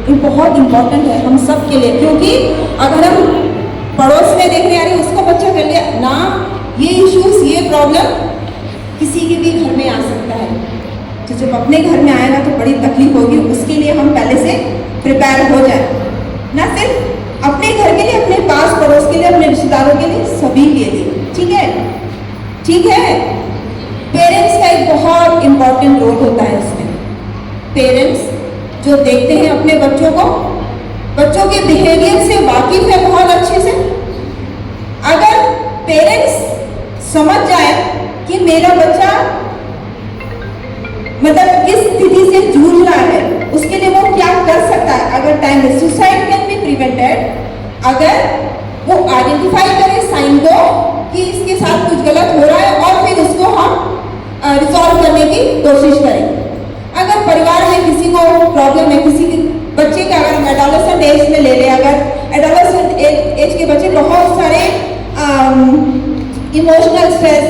ये बहुत इंपॉर्टेंट है हम सब के लिए। क्योंकि अगर हम पड़ोस में देख रहे हैं, अरे उसका बच्चा कर लिया ना, ये इश्यूज, ये प्रॉब्लम किसी के भी घर में आ सकता है। तो जब अपने घर में आएगा तो बड़ी तकलीफ होगी, उसके लिए हम पहले से प्रिपेयर हो जाए, ना सिर्फ अपने घर के लिए, अपने पास पड़ोस के लिए, अपने रिश्तेदारों के लिए, सभी के लिए। ठीक है, ठीक है। पेरेंट्स का एक बहुत इंपॉर्टेंट रोल होता है इसमें। पेरेंट्स जो देखते हैं अपने बच्चों को, बच्चों के बिहेवियर से वाकिफ है बहुत अच्छे से। अगर पेरेंट्स समझ जाए कि मेरा बच्चा मतलब किस स्थिति से जूझ रहा है, उसके लिए वो क्या कर सकता है, अगर टाइम में सुसाइड कैन बी प्रिवेंटेड, अगर वो आइडेंटिफाई करे साइन को कि इसके साथ कुछ गलत हो रहा है और फिर उसको हम रिजॉल्व करने की कोशिश करें। अगर परिवार में किसी को प्रॉब्लम है, किसी के बच्चे का, अगर हम एडोलेसेंट एज में ले लें, अगर एडोलेसेंट एज के बच्चे बहुत सारे इमोशनल स्ट्रेस,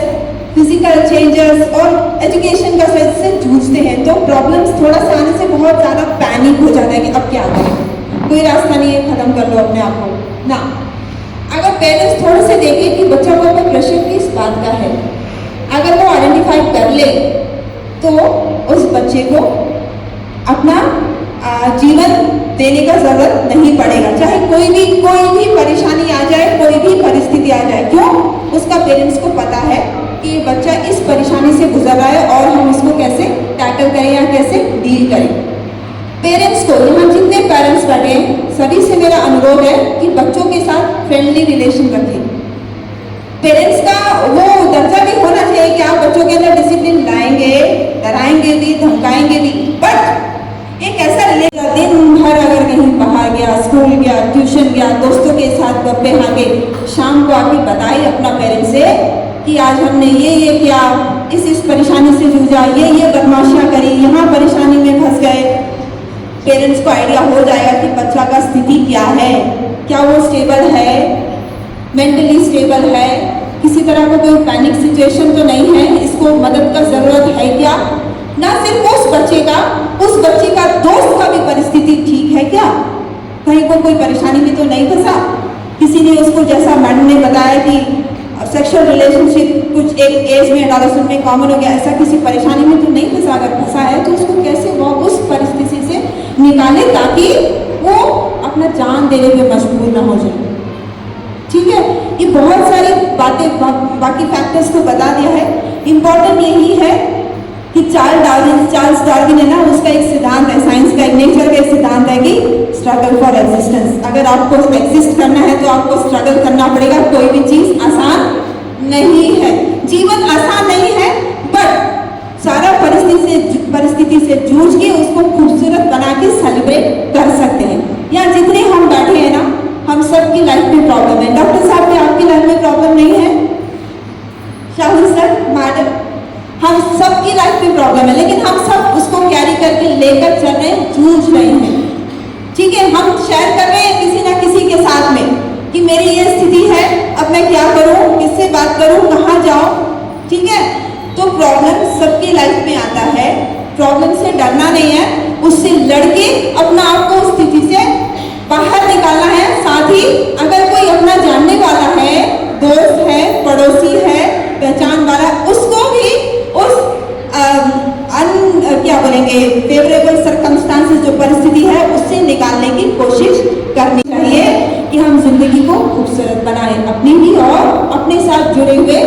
फिजिकल चेंजेस और एजुकेशन का स्ट्रेस से जूझते हैं, तो प्रॉब्लम्स थोड़ा सा आने से बहुत ज़्यादा पैनिक हो जाता है कि अब क्या करें, कोई रास्ता नहीं है, खत्म कर लो अपने आप को ना। अगर पेरेंट्स थोड़े से देखें कि बच्चा को ऊपर प्रेशर किस बात का है, अगर वो आइडेंटिफाई कर ले तो उस बच्चे को अपना जीवन देने का जरूरत नहीं पड़ेगा, चाहे कोई भी परेशानी आ जाए, कोई भी परिस्थिति आ जाए। क्यों? उसका पेरेंट्स को पता है कि बच्चा इस परेशानी से गुजर रहा है और हम इसको कैसे टैकल करें या कैसे डील करें। पेरेंट्स को, यहाँ जितने पेरेंट्स बैठे हैं सभी से मेरा अनुरोध है कि बच्चों के साथ फ्रेंडली रिलेशन रखें। पेरेंट्स का वो दर्जा भी होना चाहिए कि आप बच्चों के अंदर डिसिप्लिन लाएंगे, डराएंगे भी, धमकाएंगे भी, बट एक ऐसा रिलेशन, दिन भर अगर कहीं बाहर गया, स्कूल गया, ट्यूशन गया, दोस्तों के साथ गप्पे हाके, शाम को आके बताए अपना पेरेंट्स से कि आज हमने ये किया, इस परेशानी से जूझा, ये बदमाशियाँ करी, यहाँ परेशानी में फंस गए। पेरेंट्स को आइडिया हो जाएगा कि बच्चा का स्थिति क्या है, क्या वो स्टेबल है, मेंटली स्टेबल है, किसी तरह का कोई पैनिक सिचुएशन तो नहीं है, इसको मदद का ज़रूरत है क्या, ना सिर्फ उस बच्चे का दोस्त का भी परिस्थिति ठीक है क्या, कहीं को कोई परेशानी में तो नहीं फंसा, किसी ने उसको, जैसा मैडम ने बताया कि सेक्सुअल रिलेशनशिप कुछ एक एज में, एडोलेसेंट में कॉमन हो गया, ऐसा किसी परेशानी में तो नहीं फंसा। अगर फंसा है तो उसको कैसे वो उस परिस्थिति से निकाले ताकि वो अपना जान देने में मजबूर ना हो जाए। ठीक है, ये बहुत सारी बातें बाकी फैक्टर्स को बता दिया है। इम्पॉर्टेंट यही है कि चार्ल्स डार्विन है ना, उसका एक सिद्धांत है, साइंस का एक, नेचर का एक सिद्धांत है कि स्ट्रगल फॉर एग्जिस्टेंस। अगर आपको एग्जिस्ट करना है तो आपको स्ट्रगल करना पड़ेगा, कोई भी चीज आसान नहीं है, जीवन आसान नहीं है, बट सारा परिस्थिति से जूझ के उसको खूबसूरत बना के सेलिब्रेट कर सकते हैं। यहाँ जितने हम बैठे हैं ना, हम सबकी लाइफ में प्रॉब्लम है। डॉक्टर साहब ने आपकी लाइफ में प्रॉब्लम नहीं है, शाहू सर, मैडम, हम सबकी लाइफ में प्रॉब्लम है, लेकिन हम सब उसको कैरी करके लेकर चल रहे हैं, जूझ रहे हैं। ठीक है, हम शेयर कर रहे हैं किसी ना किसी के साथ में, कि मेरी ये स्थिति है, अब मैं क्या करूं, किससे बात करूं, कहाँ जाऊं, ठीक है। तो प्रॉब्लम सबकी लाइफ में आता है, प्रॉब्लम से डरना नहीं है, उससे लड़के अपना आप को उस स्थिति से बाहर निकालना है। साथ ही अगर कोई अपना जानने वाला है, दोस्त है, पड़ोसी है, पहचान वाला, उसको भी उस क्या बोलेंगे फेवरेबल सर्कमस्टांसेस जो परिस्थिति है उससे निकालने की कोशिश करनी चाहिए कि हम जिंदगी को खूबसूरत बनाएं, अपनी भी और अपने साथ जुड़े हुए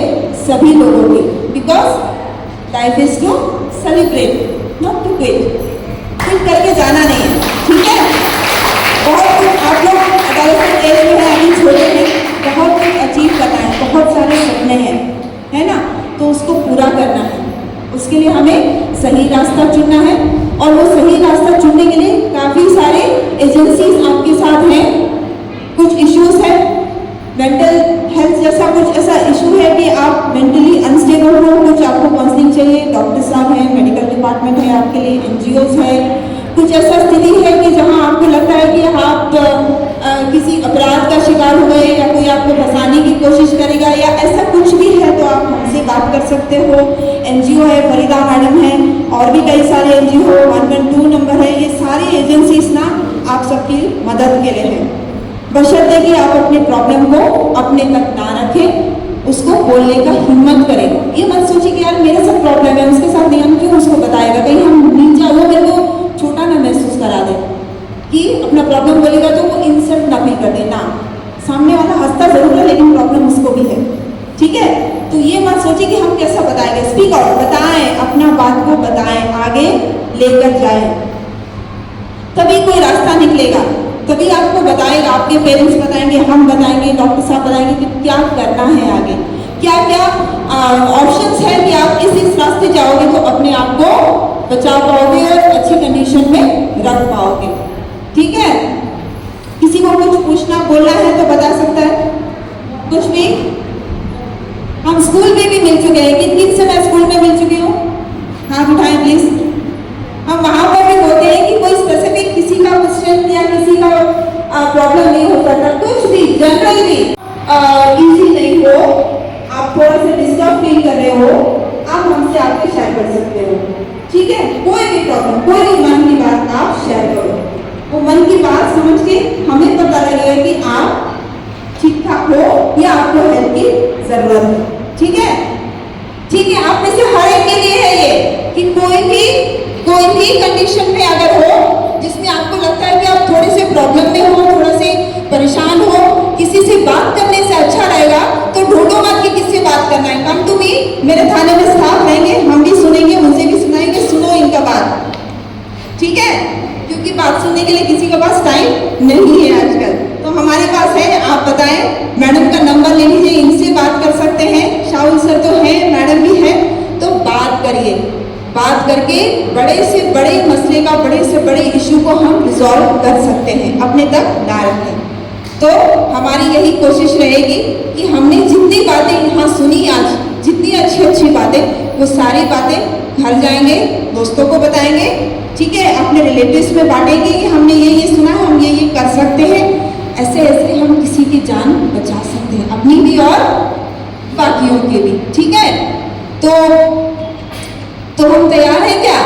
सभी लोगों की। Because life is to celebrate, not to quit करके जाना नहीं है, ठीक है। बहुत कुछ आप लोग एडोलेसेंट एज में हैं, अभी छोटे हैं, बहुत कुछ अचीव करना है, बहुत सारे सपने हैं, है ना, तो उसको पूरा करना है। उसके लिए हमें सही रास्ता चुनना है और वो सही रास्ता चुनने के लिए काफ़ी सारे एजेंसीज आपके साथ हैं। कुछ इश्यूज हैं, मेंटल हेल्थ जैसा कुछ ऐसा इशू है कि आप मेंटली अनस्टेबल हो, कुछ आपको काउंसलिंग चाहिए, डॉक्टर साहब हैं, मेडिकल डिपार्टमेंट है आपके लिए, एनजीओज है। कुछ ऐसा स्थिति है कि जहां आपको लगता है कि आप किसी अपराध का शिकार हुए या कोई आपको फंसाने की कोशिश करेगा या ऐसा कुछ भी है, तो आप हमसे बात कर सकते हो। एनजीओ है, फरीदा मैडम है, और भी कई सारे एनजीओ, 112 नंबर है, ये सारी एजेंसीज ना आप सबकी मदद के लिए हैं। बशर्ते कि आप अपने प्रॉब्लम को अपने तक ना रखें, उसको बोलने का हिम्मत करें। ये मत सोचिए कि यार मेरे साथ प्रॉब्लम है, उसके साथ नहीं, हम क्यों उसको बताएगा, कहीं हम नीचा वो मेरे को छोटा ना महसूस करा दे कि अपना प्रॉब्लम बोलेगा तो वो इंसल्ट ना फील कर दे। ना, सामने वाला हंसता जरूर है लेकिन प्रॉब्लम उसको भी है, ठीक है। तो ये मत सोचिए कि हम कैसा बताएंगे, स्पीक आउट, बताएं, अपना बात को बताएं, आगे लेकर जाएं, तभी कोई रास्ता निकलेगा, तभी आपको बताएगा, आपके पेरेंट्स बताएंगे, हम बताएंगे, डॉक्टर साहब बताएंगे कि क्या करना है आगे, क्या क्या ऑप्शंस है कि आप इस रास्ते जाओगे तो अपने आप को बचा पाओगे और अच्छी कंडीशन में रख पाओगे, ठीक है। किसी को कुछ पूछना बोलना है तो बता सकता है, कुछ भी। हम स्कूल में भी मिल चुके हैं, किन किन से मैं स्कूल में मिल चुकी हूँ, हाथ उठाएं प्लीज। हम वहां पर भी होते हैं कि कोई स्पेसिफिक किसी का क्वेश्चन या किसी का प्रॉब्लम नहीं हो सकता, कुछ भी जनरल भी इजी नहीं हो, आप थोड़ा सा डिस्टर्ब फील कर रहे हो, आप हमसे आके शेयर कर सकते हो, ठीक है। कोई भी प्रॉब्लम, कोई भी मन की बात आप शेयर करो, वो मन की बात समझ के हमें पता लगेगा कि आप ठीक ठाक हो या आपको हेल्प की जरूरत है, ठीक है, ठीक है। आप में से हर एक के लिए है ये कि कोई भी कंडीशन में अगर हो जिसमें आपको लगता है कि आप थोड़े से प्रॉब्लम में हो, थोड़ा से परेशान हो, किसी से बात करने से अच्छा रहेगा तो ढूंढो मत कि किससे बात करना है। कम टू मी, मेरे थाने में स्टाफ रहेंगे, हम भी सुनेंगे, उनसे भी सुनाएंगे, सुनो इनका बात, ठीक है, क्योंकि बात सुनने के लिए किसी के पास टाइम नहीं है आजकल, तो हमारे पास है। आप बताएं, मैडम का नंबर ले लीजिए, इनसे बात कर सकते हैं, शाहुल सर तो है, मैडम भी है, तो बात करिए, बात करके बड़े से बड़े मसले का, बड़े से बड़े इश्यू को हम रिजॉल्व कर सकते हैं, अपने तक ना रखें। तो हमारी यही कोशिश रहेगी कि हमने जितनी बातें यहाँ सुनी आज, जितनी अच्छी अच्छी बातें, वो सारी बातें घर जाएंगे, दोस्तों को बताएंगे, ठीक है, अपने रिलेटिव्स में बांटेंगे कि हमने ये सुना है, हम ये कर सकते हैं, ऐसे ऐसे हम किसी की जान बचा सकते हैं, अपनी भी और बाकियों की भी, ठीक है। तो हम तैयार हैं क्या?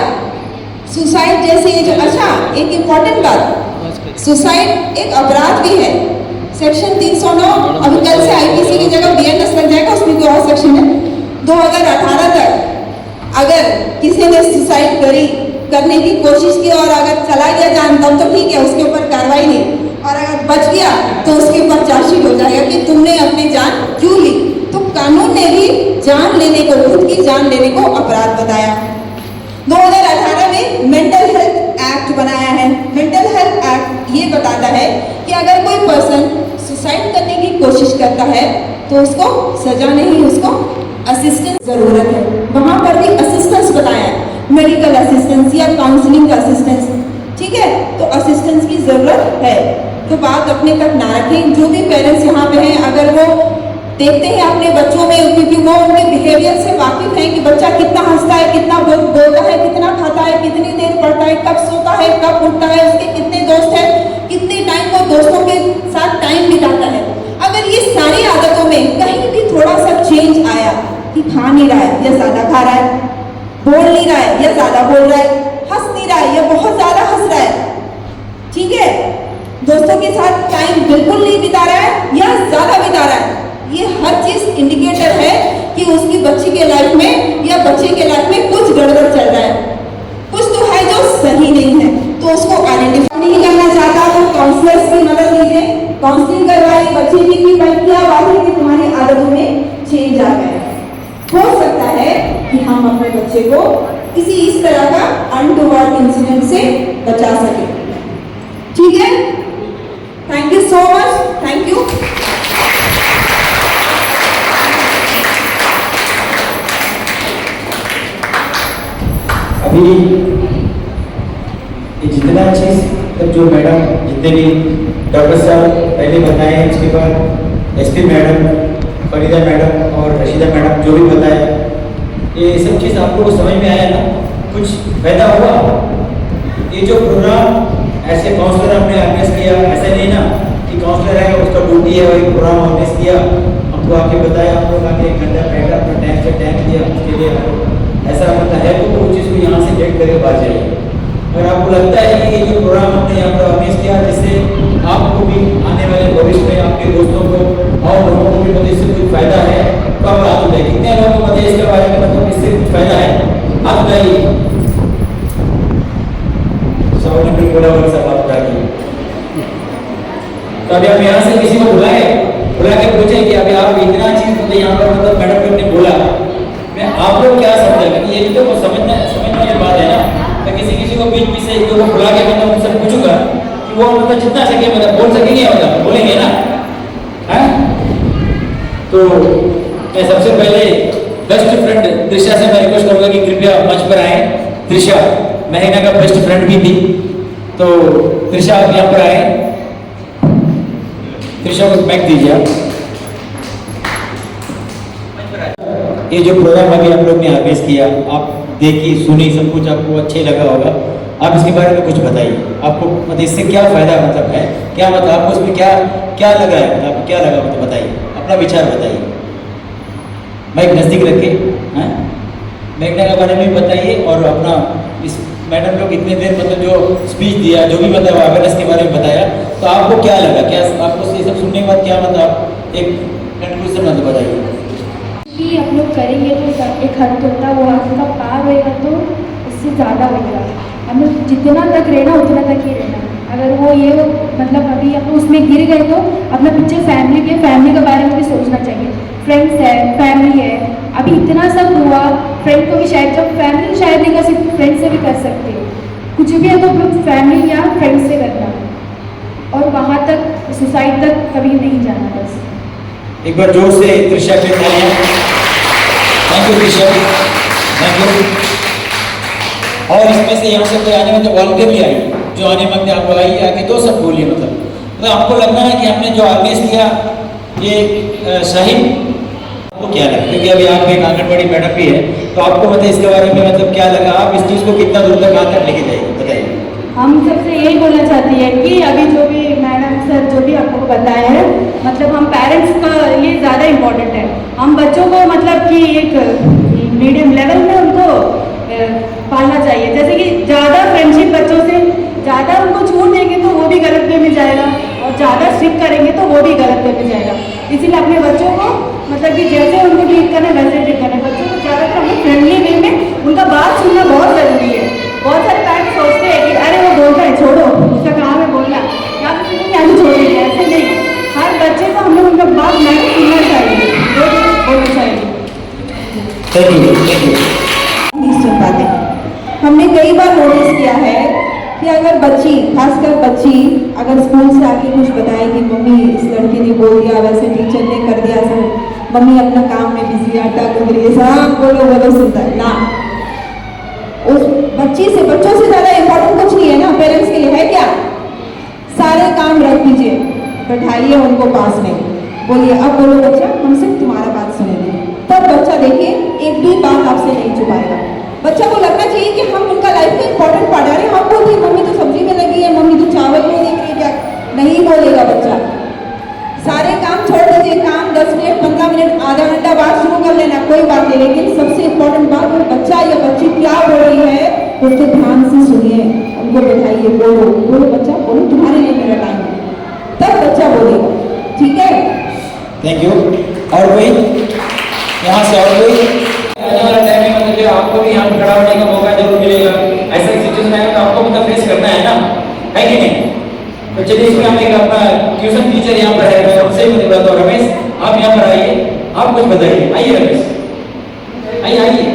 सुसाइड जैसे ये जो, अच्छा एक इम्पॉर्टेंट बात, सुसाइड एक अपराध भी है, सेक्शन 309, अभी कल से आईपीसी की जगह बीएनएस लग जाएगा, उसमें कोई और सेक्शन है। 2018 तक अगर किसी ने सुसाइड करने की कोशिश की और अगर चला गया जान, तब तो ठीक है, उसके ऊपर कार्रवाई नहीं, और अगर बच गया तो उसके ऊपर चार्जशीट हो जाएगा कि तुमने अपनी जान क्यों ली। तो कानून ने भी जान लेने को, खुद की जान लेने को अपराध बताया। 2018 में मेंटल हेल्थ एक्ट बनाया है। मेंटल हेल्थ एक्ट ये बताता है कि अगर कोई पर्सन सुसाइड करने की कोशिश करता है तो उसको सजा नहीं, उसको असिस्टेंस जरूरत है। वहां पर भी असिस्टेंस बताया है, मेडिकल असिस्टेंस या काउंसलिंग असिस्टेंस, ठीक है, तो असिस्टेंस की जरूरत है। तो बात अपने तक ना रखें। जो भी पेरेंट्स यहाँ पे हैं, अगर वो देखते हैं अपने बच्चों में, क्योंकि वो उनके बिहेवियर से वाकिफ हैं कि बच्चा कितना हंसता है, कितना बोलता है, कितना खाता है, कितनी देर पढ़ता है, कब सोता है, कब उठता है, उसके कितने दोस्त हैं, कितने टाइम वो दोस्तों के साथ टाइम बिताता है। कि खा नहीं रहा है या ज़्यादा खा रहा है, बोल नहीं रहा है या ज़्यादा बोल रहा है, हंस नहीं रहा है या बहुत ज़्यादा हंस रहा है, ठीक है, दोस्तों के साथ टाइम बिल्कुल नहीं बिता रहा है या ज़्यादा बिता रहा है। ये हर चीज़ इंडिकेटर है कि उसकी बच्ची के लाइफ में या बच्चे के लाइफ में कुछ गड़बड़ चल रहा है, कुछ तो है जो सही नहीं है। तो उसको आइडेंटिफाई नहीं करना चाहता तो काउंसलर्स की मदद लीजिए, काउंसलिंग करवाइए, बच्चे की क्या बात है कि तुम्हारी आदतों में चेंज आ गया है। हो सकता है कि हम अपने बच्चे को किसी इस तरह का अनटोवर्ड इंसिडेंट से बचा सके, ठीक है। Thank you so much, thank you. अभी ये जितना चीज़ तक जो मैडम जितने भी डॉक्टर साहब पहले बताए, उसके बाद एसपी मैडम, फरीदा मैडम और रशीदा मैडम जो भी बताया, ये सब चीज़ आप लोगों को समझ में आया ना, कुछ फायदा हुआ। ये जो प्रोग्राम ऐसे काउंसलर हमने ऑर्गेनाइज किया, ऐसा नहीं ना कि काउंसलर है उसका ड्यूटी है वही प्रोग्राम ऑर्गेनाइज किया, हमको आके बताया, हम लोग आके 1 घंटा बैठा, अपना टाइम से टाइम दिया, उसके लिए ऐसा मतलब है तो वो चीज़ को यहाँ से गेट करके बाहर जाइए। अगर आपको लगता है कि ये जो प्रोग्राम हमने यहाँ पर ऑर्गेनाइज किया, जिससे आपको भी आने वाले भविष्य में आपके दोस्तों को और लोगों को भी मतलब इससे कुछ फायदा है, तो आप हाथ उठाइए। कितने लोगों को मतलब इसके बारे में मतलब इससे कुछ फायदा है, हाथ उठाइए। सबने भी बोला वाला सब हाथ उठाइए। तो अभी हम यहाँ से किसी को बुला के पूछे कि अभी आप इतना चीज़ मतलब यहाँ पर मतलब मैडम ने बोला, मैं आप लोग क्या समझेगा कि ये तो समझने वाली बात है ना। मैं किसी को बीच से एक दो को बुला के मतलब उनसे पूछूंगा कि वो मतलब जितना सके मतलब बोल सकेंगे, मतलब बोलेंगे ना, हैं? तो मैं सबसे पहले बेस्ट फ्रेंड त्रिशा से मैं रिक्वेस्ट करूंगा कि कृपया मंच पर आए। त्रिशा महीना का बेस्ट फ्रेंड भी थी, तो त्रिशा आप यहाँ पर आए। त्रिशा को माइक दीजिए आप। ये जो प्रोग्राम अभी हम लोग ने ऑर्गेनाइज किया, आप देखी सुनी सब कुछ, आपको अच्छे लगा होगा। आप इसके बारे में कुछ बताइए, आपको मतलब इससे क्या फायदा मतलब है, क्या मतलब आपको इसमें क्या लगा है, मतलब आपको क्या लगा मतलब बताइए, अपना विचार बताइए। माइक नज़दीक रखे, हैं मेघना के बारे में बताइए और अपना इस मैडम लोग इतने देर मतलब जो स्पीच दिया, जो भी मतलब अवेयरनेस के बारे में बताया, तो आपको क्या लगा, क्या आपको ये सब सुनने के बाद क्या मतलब एक कंक्लूजन मतलब बताइए। कि हम लोग करेंगे तो एक हद होता है, वो हद का पार होएगा तो इससे ज़्यादा होएगा। हम लोग जितना तक रहना उतना तक ही रहना। अगर वो ये मतलब अभी हम उसमें गिर गए तो अपना पीछे फैमिली भी है, फैमिली के बारे में भी सोचना चाहिए। फ्रेंड्स है, फैमिली है, अभी इतना सब हुआ, फ्रेंड को भी शायद, जब फैमिली शायद नहीं कर सकती, फ्रेंड से भी कर सकते हैं। कुछ भी है तो फैमिली या फ्रेंड से करना, और वहाँ तक सुसाइड तक कभी नहीं जाना। बस एक बार जोर से त्रिशा के तालियां। Thank you Trisha, thank you. और इसमें से यहाँ से कोई आने मतलब वॉलंटियर भी आई, जो आने मतलब आपको आई आके तो सब बोलिए, मतलब आपको लगना है कि हमने जो ऑर्गेनाइज किया ये शाहीन, आपको क्या लगा? क्योंकि अभी आप एक आंगनबाड़ी मैडम भी है, तो आपको मतलब इसके बारे में मतलब क्या लगा, आप इस चीज़ को कितना दूर तक कहाँ तक लेके जाइए, बताइए। हम सबसे यही बोलना चाहती है कि अभी जो भी मैडम सर जो भी आपको बताया है, मतलब हम पेरेंट्स का ये ज़्यादा इम्पोर्टेंट है। हम बच्चों को मतलब कि एक मीडियम लेवल में उनको पालना चाहिए। जैसे कि ज़्यादा फ्रेंडशिप बच्चों से, ज़्यादा उनको छूट देंगे तो वो भी गलत वे में जाएगा, और ज़्यादा स्ट्रिक्ट करेंगे तो वो भी गलत वे में जाएगा। इसीलिए अपने बच्चों को मतलब कि जैसे उनको ट्रीट करना वैसे ट्रीट करना। बच्चों को ज़्यादातर हमें फ्रेंडली वे में उनका बात सुनना बहुत ज़रूरी है। बहुत सारे पेरेंट्स सोचते हैं कि अरे वो बोलता है छोड़ो, उसका काम है बोलना, या तो छोड़ेंगे, ऐसे नहीं। हर बच्चे को हम लोग उनका बात नहीं सुनना चाहिए, बोलना चाहिए। नहीं सुन पाते। हमने कई बार नोटिस किया है कि अगर बच्ची, खासकर बच्ची अगर स्कूल से आके कुछ बताए कि मम्मी इस लड़के ने बोल दिया, वैसे टीचर ने कर दिया, सर मम्मी अपना काम में बिजी, आटा गूंद रही है, सब बोलो सुनता है ना। उस बच्ची से, बच्चों से ज़्यादा इम्पोर्टेंट कुछ नहीं है ना पेरेंट्स के लिए, है क्या? सारे काम रख दीजिए, बैठाइए उनको पास में, बोलिए अब बोलो बच्चा, हम सिर्फ तुम्हारा बात सुनेंगे। तब बच्चा देखिए एक भी बात आपसे नहीं छुपाएगा। बच्चा को लगना चाहिए कि हम उनका लाइफ का इंपॉर्टेंट पार्ट है। अरे हम बोलते हैं मम्मी तो सब्जी में लगी है, मम्मी तो चावल में देख रही है, क्या नहीं बोलेगा बच्चा। सारे काम छोड़ दीजिए, काम 10 मिनट 15 मिनट आधा घंटा बाद बात शुरू कर लेना, कोई बात नहीं, लेकिन सबसे इम्पोर्टेंट बात है बच्चा या बच्ची क्या बोल रही है उसको ध्यान से सुनिए, उनको बैठाइए, बोलो बोलो बच्चा बोलो, तुम्हारे लिए मेरा टाइम है, तब बच्चा बोलेगा, ठीक है? Thank you. और कोई यहाँ से? और कोई? आने वाला टाइम में मतलब जो आपको भी यहाँ खड़ा होने का मौका जरूर मिलेगा, ऐसा सिचुएशन आएगा तो आपको मतलब फेस करना है ना, है कि नहीं? तो चलिए इसमें हम एक अपना ट्यूशन टीचर यहाँ पर है, मैं उनसे ही बताता हूँ। रमेश आप यहाँ पर आइए, आप कुछ बताइए, आइए रमेश, आइए आइए।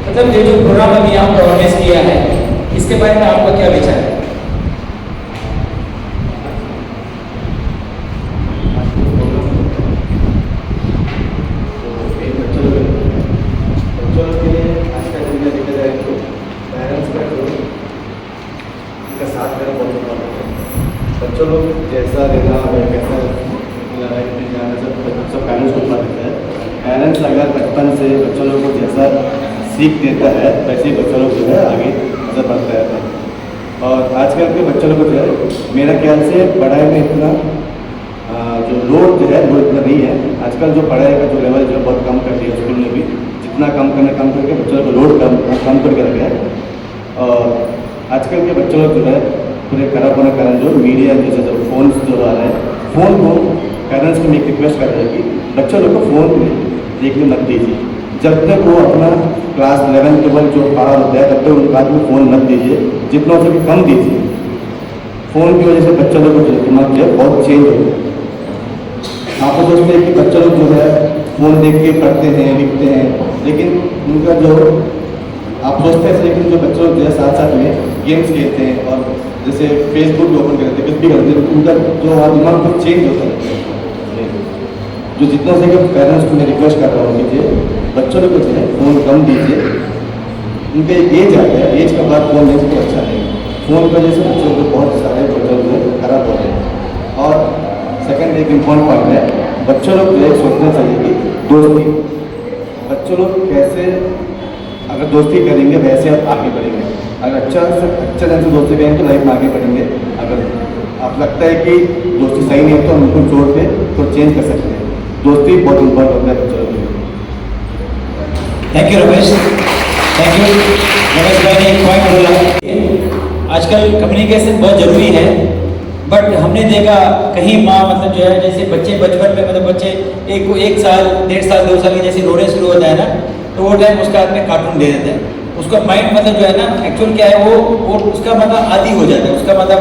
मतलब ये जो प्रोग्राम अभी यहाँ पर ऑर्गेनाइज किया है इसके बारे में आपका क्या विचार है? बच्चों के लिए आज का दिन में देखा जाए तो पेरेंट्स का जो उनका साथ देना बहुत इम्पोर्टेंट है। बच्चों लोग जैसा रहना है कैसा लाइफ में जाना सब पेरेंट्स को पता देता है। पेरेंट्स अगर बचपन से बच्चों लोग को जैसा सीख देता है वैसे ही बच्चों लोग जो है आगे असर पड़ता रहता है। और आजकल के बच्चों लोग को जो है मेरा ख्याल से पढ़ाई में इतना जो लोड जो है वो इतना नहीं है। आजकल जो पढ़ाई का जो लेवल जो है बहुत कम कर दिया स्कूल में भी, जितना कम करके बच्चों को लोड कम करके रखा है। और आजकल के बच्चों लोग जो है पूरे खराब होने कारण जो मीडिया जैसे जो फोन जो आ रहा है, फ़ोन को पेरेंट्स को मैं एक रिक्वेस्ट कर रहा है कि बच्चों लोग को फ़ोन देखने मत दीजिए। जब तक वो अपना क्लास 11 12 जो पढ़ा होता है तब तक उनके हाथ में फ़ोन मत दीजिए, जितना हो सके कम दीजिए। फ़ोन की वजह से बच्चों लोग को दिमाग जो है बहुत चेंज हो गया। आप तो सोचते हैं कि बच्चे लोग जो है फ़ोन देख के पढ़ते हैं लिखते हैं, लेकिन उनका जो आप सोचते हैं लेकिन जो बच्चे लोग जो है साथ साथ में गेम्स खेलते हैं और जैसे फेसबुक ओपन करते हैं कुछ भी करते हैं, उनका जो दिमाग कुछ चेंज होता है। जो जितना से पेरेंट्स को मैं रिक्वेस्ट कर रहा हूँ कि बच्चों लोग जो है फ़ोन कम दीजिए। उनका एक एज आता है, एज के बाद फ़ोन देने तो अच्छा नहीं। फ़ोन की वजह से बच्चों को बहुत सारे बच्चों जो है खराब हो रहे हैं। और सेकंड एक इम्पॉर्टेंट पॉइंट है, बच्चों लोग जो है सोचना चाहिए कि दोस्ती, बच्चों लोग कैसे अगर दोस्ती करेंगे वैसे आप आगे बढ़ेंगे। अगर अच्छा ढंग से दोस्ती करेंगे तो लाइफ में आगे बढ़ेंगे। अगर आप लगता है कि दोस्ती सही नहीं है तो हम उनको छोड़ के तो चेंज कर सकते हैं। दोस्ती बहुत इम्पोर्टेंट होता है बच्चों लोग। Thank you Ramesh, thank you. Ramesh भाई ने एक पॉइंट बोला, आजकल कम्युनिकेशन बहुत ज़रूरी है, बट हमने देखा कहीं माँ मतलब जो है जैसे बच्चे बचपन में मतलब बच्चे एक साल 1.5 साल 2 साल की जैसे रोने शुरू होता है ना, तो वो टाइम उसका हाथ में कार्टून दे देता है। उसका माइंड मतलब जो है ना एक्चुअल क्या है वो उसका मतलब आदी हो जाता है, उसका मतलब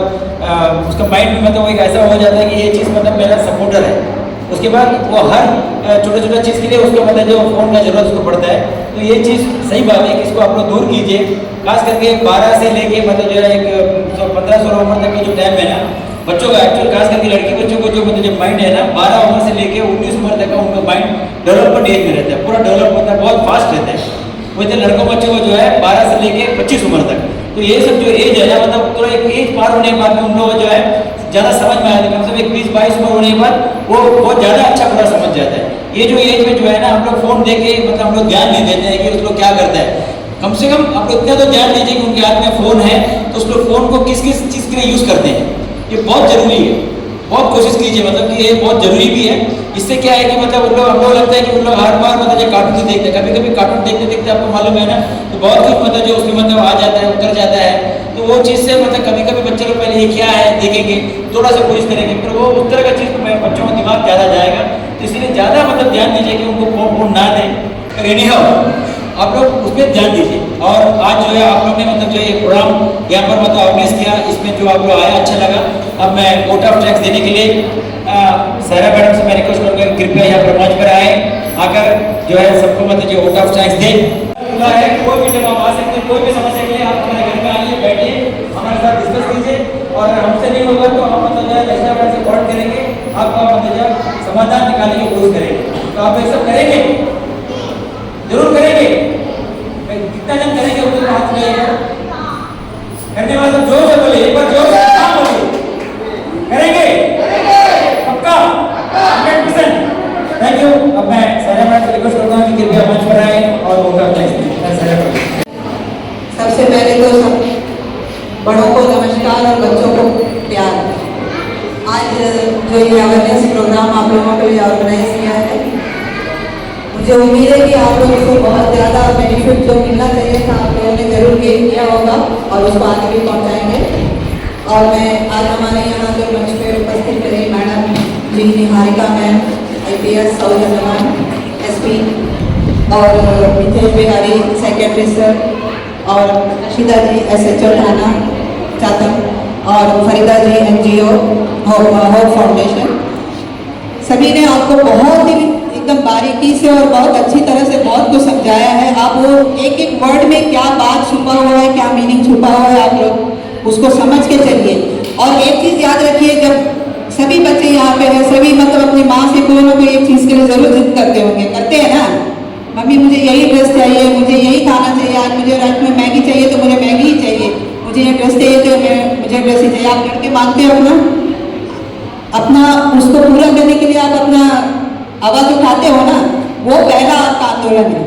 उसका माइंड में मतलब वो एक ऐसा हो जाता है कि ये चीज़ मतलब मेरा सपोर्टर है। उसके बाद वो हर छोटा छोटा चीज़ के लिए उसका मतलब जो फ़ोन का ज़रूरत उसको पड़ता है। तो ये चीज़ सही बात है कि इसको आप लोग दूर कीजिए, खास करके 12 से लेके मतलब जो है एक 15-16 उम्र तक का जो टाइम है ना बच्चों का, एक्चुअल खास करके लड़की बच्चों को जो मतलब जो माइंड है ना 12 उम्र से लेके 19 उम्र तक का उनका माइंड डेवलपमेंट एज में रहता है, पूरा डेवलप होता है, बहुत फास्ट रहता है। वैसे लड़कों बच्चों को जो है 12 से लेके 25 उम्र तक, तो ये सब जो एज है ना मतलब पूरा एक एज पार होने के बाद में उन लोगों जो है ज़्यादा समझ में आया था, कम से कम 20-22 उम्र होने के बाद वो बहुत ज़्यादा अच्छा बुरा समझ जाता है। ये जो एज में जो है ना हम लोग फ़ोन दे के मतलब हम लोग ध्यान नहीं देते हैं कि उस लोग क्या करता है। कम से कम आप लोग इतना तो ध्यान दीजिए कि उनके हाथ में फ़ोन है तो उस लोग फ़ोन को किस किस चीज़ के लिए यूज़ करते हैं, ये बहुत ज़रूरी है। बहुत कोशिश कीजिए मतलब कि ये बहुत ज़रूरी भी है। इससे क्या है कि मतलब उन लोग हम लोग लगता है कि उन लोग हर बार मतलब जो कार्टून ही देखते हैं, कभी कभी कार्टून देखते देखते आपको मालूम है ना तो बहुत कुछ मतलब जो उसमें मतलब आ जाता है उतर जाता है। तो वो चीज़ से मतलब कभी कभी बच्चे लोग पहले ये क्या है देखेंगे, थोड़ा सा कोशिश करेंगे, फिर वो उस तरह का चीज़ में बच्चों का दिमाग ज़्यादा जाएगा। तो इसलिए ज़्यादा मतलब ध्यान दीजिए कि उनको फोन ना दें। एनीहाउ आप लोग उस पर ध्यान दीजिए। और आज जो है आप लोग ने मतलब जो ये प्रोग्राम यहाँ पर मतलब ऑर्गेनाइज किया, इसमें जो आप लोग आया अच्छा लगा। अब मैं वोट ऑफ थैंक्स देने के लिए सारा मैडम से मैं रिक्वेस्ट करूँगा कृपया यहाँ पर मंच पर आए, आकर जो है सबको मतलब जो वोट ऑफ थैंक्स दे। कोई भी जब आप आ सकते हैं, कोई भी समस्या के लिए आप हमारे घर में आइए, बैठिए, हमारे साथ डिस्कस कीजिए। और हमसे नहीं होगा तो हम मतलब जो है नेशनल बैंक से कॉल करेंगे, आपका मतलब जो समाधान निकालने की कोशिश करेंगे। तो आप ये सब करेंगे, जरूर करेंगे। कितना जन करेंगे उनको हाथ में करने वाला जोर से बोले, एक बार जोर से हाँ बोलिए, करेंगे पक्का 100%। Thank you. अब मैं सारा मैडम से रिक्वेस्ट करता हूँ कि कृपया मंच पर आए और वोट ऑफ थैंक्स दें। सबसे पहले तो सब बड़ों को नमस्कार और बच्चों को प्यार। आज जो ये अवेयरनेस प्रोग्राम मुझे उम्मीद है कि आप लोगों को बहुत ज़्यादा बेनिफिट जो मिलना चाहिए था आप लोगों ने जरूर गेन किया होगा और उसको आगे भी पहुंचाएंगे। और मैं आज हमारे यहाँ जो मंच पे उपस्थित रही madam ji Niharika ma'am IPS south Andaman SP और मिथेश बिहारी सेक्रेटरी सर और रशीदा जी SHO थाना चातम और फरीदा जी NGO होप फाउंडेशन, सभी ने आपको बहुत ही एकदम बारीकी से और बहुत अच्छी तरह से बहुत कुछ समझाया है। आप वो एक एक वर्ड में क्या बात छुपा हुआ है, क्या मीनिंग छुपा हुआ है, आप लोग उसको समझ के चलिए। और एक चीज़ याद रखिए, जब सभी बच्चे यहाँ पे हैं, सभी मतलब अपनी माँ से कोई ना कोई एक चीज़ के लिए ज़रूर जिद करते होंगे, करते हैं ना, मम्मी मुझे यही ड्रेस चाहिए, मुझे यही खाना चाहिए, आज मुझे रात में मैगी चाहिए तो मुझे मैगी ही चाहिए, मुझे ये ड्रेस चाहिए तो मुझे ड्रेस ही चाहिए। आप लड़के मांगते हो अपना उसको पूरा करने के लिए आप अपना आवाज़ उठाते हो ना, वो पहला आपका आंदोलन है।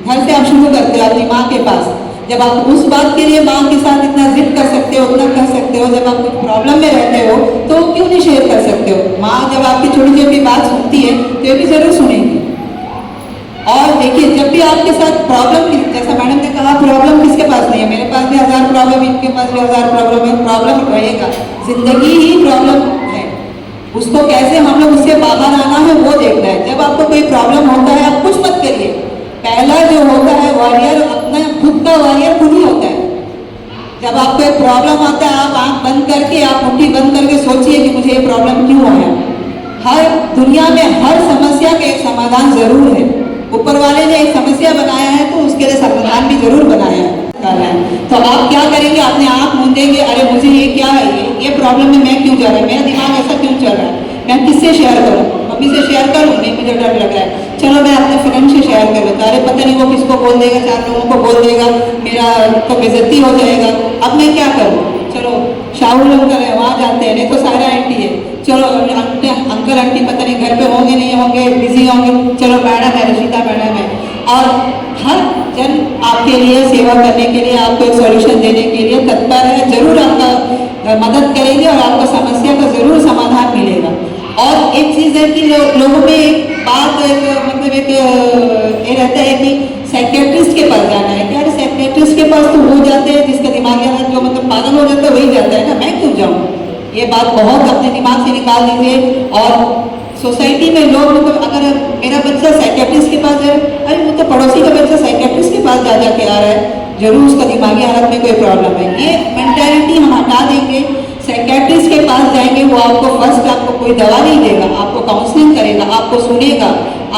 घर से आप शुरू करते हो अपनी माँ के पास। जब आप उस बात के लिए माँ के साथ इतना जिद कर सकते हो, उतना कर सकते हो, जब आप कुछ प्रॉब्लम में रहते हो तो क्यों नहीं शेयर कर सकते हो। माँ जब आपकी छोटी छोटी बात सुनती है तो ये भी जरूर सुनेंगी। और देखिए, जब भी आपके साथ प्रॉब्लम, जैसा मैडम ने कहा, प्रॉब्लम किसके पास नहीं है, मेरे पास भी 1000 प्रॉब्लम, इनके पास भी 1000 प्रॉब्लम है, प्रॉब्लम रहेगा, जिंदगी ही प्रॉब्लम है। उसको कैसे हम लोग उससे बाहर आना है वो देखना है। जब आपको कोई प्रॉब्लम होता है आप कुछ मत करिए, पहला जो होता है वॉरियर अपना खुद का वॉरियर खुद ही होता है। जब आपको एक प्रॉब्लम आता है आप आंख बंद करके, आप मुट्ठी बंद करके सोचिए कि मुझे ये प्रॉब्लम क्यों आया। हर दुनिया में हर समस्या का एक समाधान जरूर है। ऊपर वाले ने एक समस्या बनाया है तो उसके लिए समाधान भी जरूर बनाया है। तो आप क्या करेंगे, अपने आप मूंदेंगे, अरे मुझे ये क्या है, ये प्रॉब्लम में मैं क्यों जा रहा है, मेरा दिमाग ऐसा क्यों चल रहा है, मैं किससे शेयर करूँ, मम्मी से शेयर करूँ, नहीं मुझे डर लग रहा है, चलो मैं अपने फ्रेंड से शेयर कर लेता, अरे पता नहीं वो किसको बोल देगा, 4 लोगों को बोल देगा, मेरा तो बेइज्जती हो जाएगा, अब मैं क्या करूँ, चलो शाहुल अंकल है वहाँ जाते हैं, नहीं तो सारा आंटी है, चलो अंकल आंटी पता नहीं घर पे होंगे नहीं होंगे, बिजी होंगे, चलो मैडम है, रशीदा मैडम है। और हर जन आपके लिए सेवा करने के लिए, आपको एक सॉल्यूशन देने के लिए तत्पर है, जरूर आपका मदद करेंगे और आपको समस्या का जरूर समाधान मिलेगा। और एक चीज़ है कि लोगों में एक बात मतलब एक ये रहता है कि साइकियाट्रिस्ट के पास जाना है, क्या साइकियाट्रिस्ट के पास तो वो जाते हैं जिसका दिमागी हालत जो मतलब पागल हो जाता है वही जाता है ना, मैं क्यों जाऊँ। ये बात बहुत अपने दिमाग से निकाल दीजिए। और सोसाइटी में लोग मतलब अगर मेरा बच्चा साइकियाट्रिस्ट के पास है, अरे वो तो पड़ोसी का बच्चा साइकियाट्रिस्ट के पास जा के आ रहा है, जरूर उसका दिमागी हालत में कोई प्रॉब्लम है। ये मेंटालिटी हम हटा देंगे, साइकियाट्रिस्ट के पास जाएंगे, वो आपको फर्स्ट आपको कोई दवा नहीं देगा, आपको काउंसलिंग करेगा, आपको सुनेगा,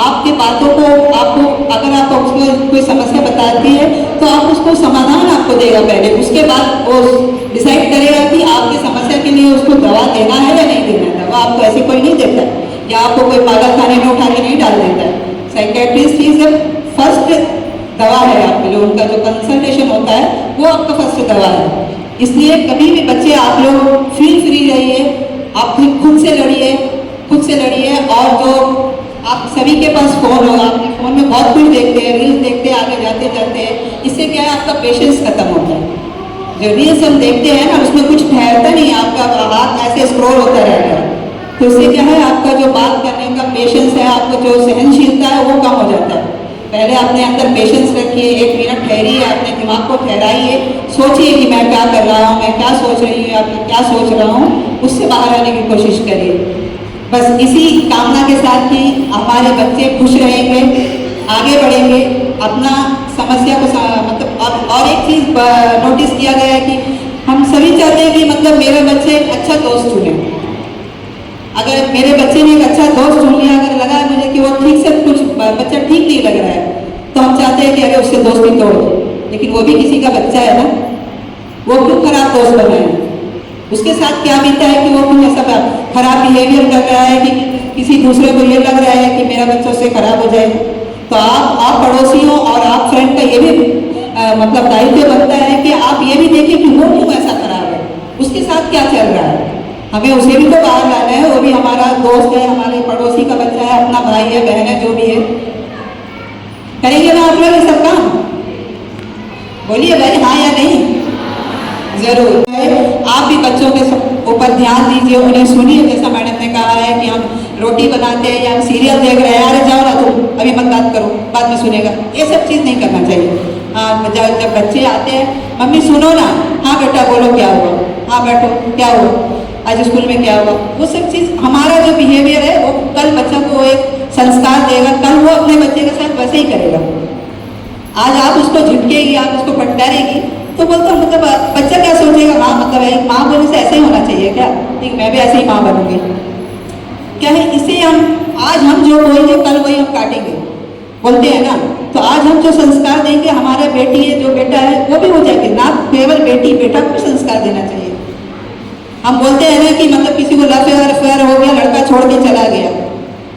आपके बातों को आपको अगर आप उसको कोई समस्या बताती है तो आप उसको समाधान आपको देगा पहले, उसके बाद वो डिसाइड करेगा कि आपकी समस्या के लिए उसको दवा देना है या नहीं देना है। दवा आपको ऐसे कोई नहीं देता है या आपको कोई पागल खाने में उठा के नहीं डाल देता है। साइकियाट्रिस्ट ही सिर्फ फर्स्ट दवा है आपके लिए, उनका जो कंसल्टेशन होता है वो आपका फर्स्ट दवा है। इसलिए कभी भी बच्चे आप लोग फील फ्री रहिए, आप खुद से लड़िए। और जो आप सभी के पास फ़ोन होगा, आपके फ़ोन में बहुत कुछ देखते हैं, रील्स देखते हैं, आगे जाते जाते हैं, इससे क्या है आपका पेशेंस खत्म होता है। जो रील्स हम देखते हैं ना उसमें कुछ ठहरता नहीं, आपका हाथ ऐसे स्क्रॉल होता रहता है, तो उससे क्या है आपका जो बात करने का पेशेंस है, आपका जो सहनशीलता है वो कम हो जाता है। पहले अपने अंदर पेशेंस रखिए, 1 मिनट ठहरिए, अपने दिमाग को ठहराइए, सोचिए कि मैं क्या कर रहा हूँ, मैं क्या सोच रही हूँ, मैं क्या सोच रहा हूँ, उससे बाहर आने की कोशिश करिए। बस इसी कामना के साथ कि हमारे बच्चे खुश रहेंगे, आगे बढ़ेंगे, अपना समस्या को मतलब। और एक चीज़ नोटिस किया गया है कि हम सभी चाहते हैं कि मतलब मेरे बच्चे एक अच्छा दोस्त चुने। अगर मेरे बच्चे ने एक अच्छा दोस्त चुन लिया, अगर लगा मुझे कि वो ठीक से कुछ बच्चा ठीक नहीं लग रहा है, तो हम चाहते हैं कि अरे उससे दोस्ती तोड़ दो, लेकिन वो भी किसी का बच्चा है ना, वो क्यों खराब दोस्त बनाए, उसके साथ क्या बीता है कि वो क्यों ऐसा खराब बिहेवियर कर रहा है कि किसी दूसरे को ये लग रहा है कि मेरा बच्चा उससे खराब हो जाए। तो आप पड़ोसियों और आप फ्रेंड का ये भी मतलब दायित्व बनता है कि आप ये भी देखिए कि वो क्यों ऐसा खराब है, उसके साथ क्या चल रहा है, हमें उसे भी तो बाहर लाना है, वो भी हमारा दोस्त है, हमारे पड़ोसी का बच्चा है, अपना भाई है, बहन है, जो भी है। करेंगे ना आप लोग ये सब काम? बोलिए भाई हाँ या नहीं? जरूर। आप भी बच्चों के ऊपर ध्यान दीजिए, उन्हें सुनिए। जैसा मैडम ने कहा है कि हम रोटी बनाते हैं या हम सीरियल देख रहे हैं, अरे जाओ ना तुम अभी मत बात करो, बाद में सुनेगा, ये सब चीज़ नहीं करना चाहिए। हाँ, जब बच्चे आते हैं, मम्मी सुनो ना, हाँ बेटा बोलो क्या हुआ, हाँ बैठो क्या हुआ, आज स्कूल में क्या हुआ, वो सब चीज़ हमारा जो बिहेवियर है वो कल बच्चा को एक संस्कार देगा, कल वो अपने बच्चे के साथ वैसे ही करेगा। आज आप उसको झटकेगी, आप उसको फटकारेगी तो बोलता मतलब बच्चा क्या सोचेगा, माँ मतलब है, माँ बोलने से ऐसे ही होना चाहिए क्या, ठीक मैं भी ऐसे ही माँ बनूंगी क्या है। इसे आज हम जो बोलेंगे कल वही हम काटेंगे, बोलते हैं ना। तो आज हम जो संस्कार देंगे, हमारे बेटी है जो बेटा है वो भी हो जाएगी ना, केवल बेटी बेटा को संस्कार देना चाहिए। हम बोलते हैं ना कि मतलब किसी को अफेयर हो गया, लड़का छोड़ के चला गया,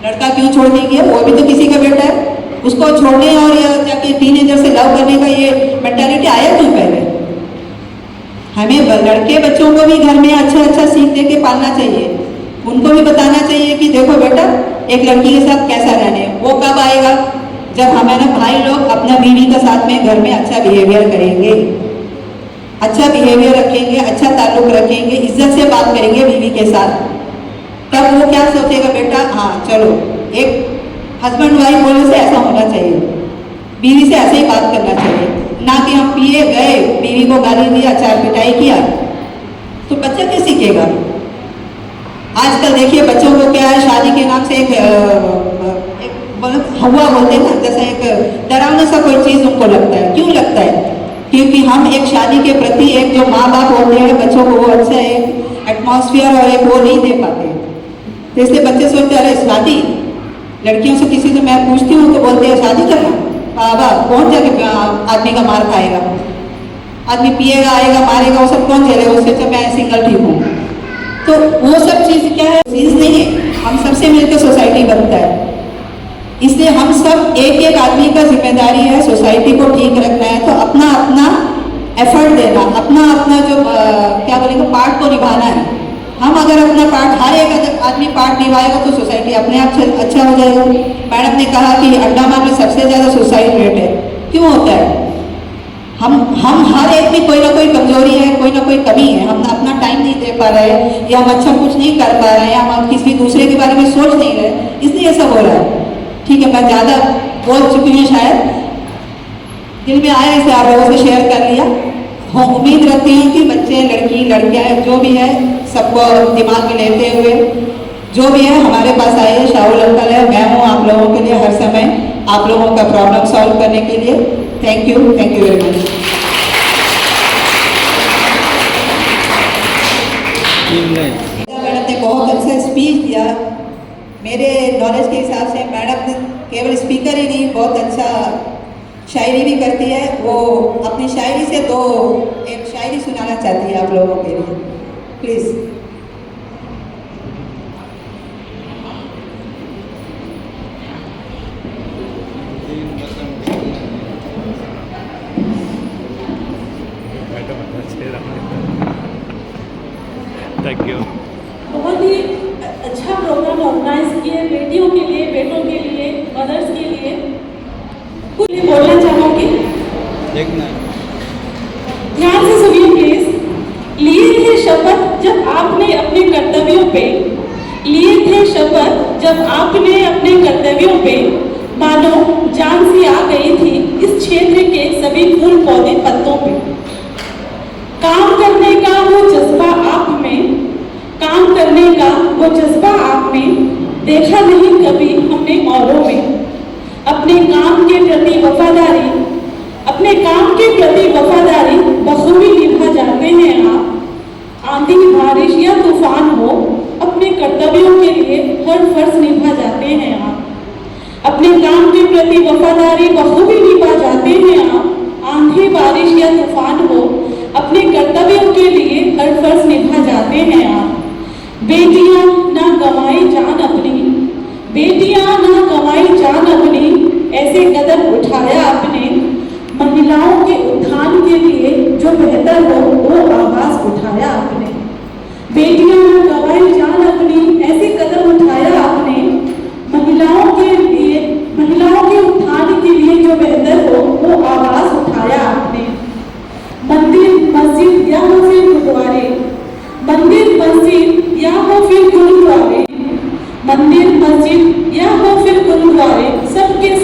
लड़का क्यों छोड़ के गया, वो भी तो किसी का बेटा है, उसको छोड़ने और जाके टीनेजर से लव करने का ये मेंटालिटी आया क्यों पहले। हमें लड़के बच्चों को भी घर में अच्छा अच्छा सीख दे के पालना चाहिए, उनको भी बताना चाहिए कि देखो बेटा एक लड़की के साथ कैसा रहने। वो कब आएगा, जब हमारे भाई लोग अपना बीवी के साथ में घर में अच्छा बिहेवियर करेंगे, अच्छा बिहेवियर रखेंगे, अच्छा ताल्लुक रखेंगे, इज्जत से बात करेंगे बीवी के साथ, तब वो क्या सोचेगा बेटा, हाँ चलो एक हस्बैंड वाइफ बोलने से ऐसा होना चाहिए, बीवी से ऐसे ही बात करना चाहिए, ना कि हम पिए गए बीवी को गाली दिया, चार पिटाई किया, तो बच्चा क्या सीखेगा। आजकल देखिए बच्चों को क्या है, शादी के नाम से एक हवा बोलते हैं ना, जैसे एक डरावना सा कोई चीज़ उनको लगता है। क्यों लगता है, क्योंकि हम एक शादी के प्रति एक जो माँ बाप होते हैं बच्चों को वो अच्छा एक एटमॉस्फेयर और एक वो नहीं दे पाते। तो इसलिए बच्चे सोचते हैं अरे शादी, लड़कियों से किसी से मैं पूछती हूँ तो बोलते हैं शादी करना, बाबा कौन जाके आदमी का मार खाएगा, आदमी पिएगा आएगा मारेगा, वो सब कौन झेलेगा, उससे अच्छा मैं सिंगल ठीक हूँ। तो वो सब चीज़ क्या है, चीज़ नहीं है, हम सबसे मिलकर सोसाइटी बनता है। इसलिए हम सब एक एक आदमी का जिम्मेदारी है सोसाइटी को ठीक रखना है, तो अपना अपना एफर्ट देना, अपना अपना जो क्या बोलेंगे पार्ट को निभाना है। हम अगर अपना पार्ट, हर एक आदमी पार्ट निभाएगा तो सोसाइटी अपने आप अच्छा हो जाएगा। मैडम ने कहा कि अंडमान में सबसे ज़्यादा सुसाइड रेट है, क्यों होता है, हम हर एक में कोई ना कोई कमजोरी है, कोई ना कोई कमी है, हम अपना टाइम नहीं दे पा रहे हैं, या हम अच्छा कुछ नहीं कर पा रहे हैं, या हम किसी दूसरे के बारे में सोच नहीं रहे, इसलिए ये सब हो रहा है। ठीक है, मैं ज़्यादा बोल चुकी हूँ, शायद दिल में आया इसे आप लोगों से शेयर कर लिया। हाँ, उम्मीद रखती हूँ कि बच्चे लड़की लड़कियाँ जो भी है सबको दिमाग में लेते हुए जो भी है हमारे पास आइए, शाहुल अंकल है, मैं हूँ आप लोगों के लिए हर समय, आप लोगों का प्रॉब्लम सॉल्व करने के लिए। Thank you very much. Madam ने बहुत अच्छा स्पीच दिया। मेरे नॉलेज के हिसाब से मैडम केवल स्पीकर ही नहीं, बहुत अच्छा शायरी भी करती है। वो अपनी शायरी से तो एक शायरी सुनाना चाहती है आप लोगों के लिए, प्लीज़। Thank you. बहुत ही अच्छा प्रोग्राम ऑर्गेनाइज किए, बेटियों के लिए, बेटों के लिए, मदर्स के लिए। कुछ बोलना चाहूँगी, ध्यान से सुनिए प्लीज। लिए थे शपथ जब आपने अपने कर्तव्यों पे, लिए थे शपथ जब आपने अपने कर्तव्यों पे, मानो जान सी आ गई थी इस क्षेत्र के सभी फूल पौधे पत्तों पे। काम करने का वो जज्बा आप में, काम करने का वो जज्बा आप में देखा नहीं कभी हमने औरों में। अपने काम के प्रति वफादारी, अपने काम के प्रति वफादारी बखूबी निभा जाते हैं आप। आंधी बारिश या तूफान हो, अपने कर्तव्यों के लिए हर फर्ज निभा जाते हैं आप। अपने काम के प्रति वफादारी बखूबी निभा जाते हैं आप। आंधी बारिश या तूफान हो, अपने कर्तव्यों के लिए हर फर्ज निभा जाते हैं आप। बेटियां ना गंवाई जान अपनी, बेटियां ना गंवाई जान अपनी, ऐसे कदम उठाया आपने। महिलाओं के उत्थान के लिए जो बेहतर हो वो आवाज उठाया आपने। बेटियां ना गंवाई जान अपनी, ऐसे कदम उठाया आपने। महिलाओं के लिए, महिलाओं के उत्थान के लिए जो बेहतर हो वो आवाज उठाया आपने। मंदिर मस्जिद या हो फिर गुरुद्वारे, मंदिर मस्जिद या हो फिर गुरुद्वारे, मंदिर मस्जिद या हो फिर गुरुद्वारे, सबके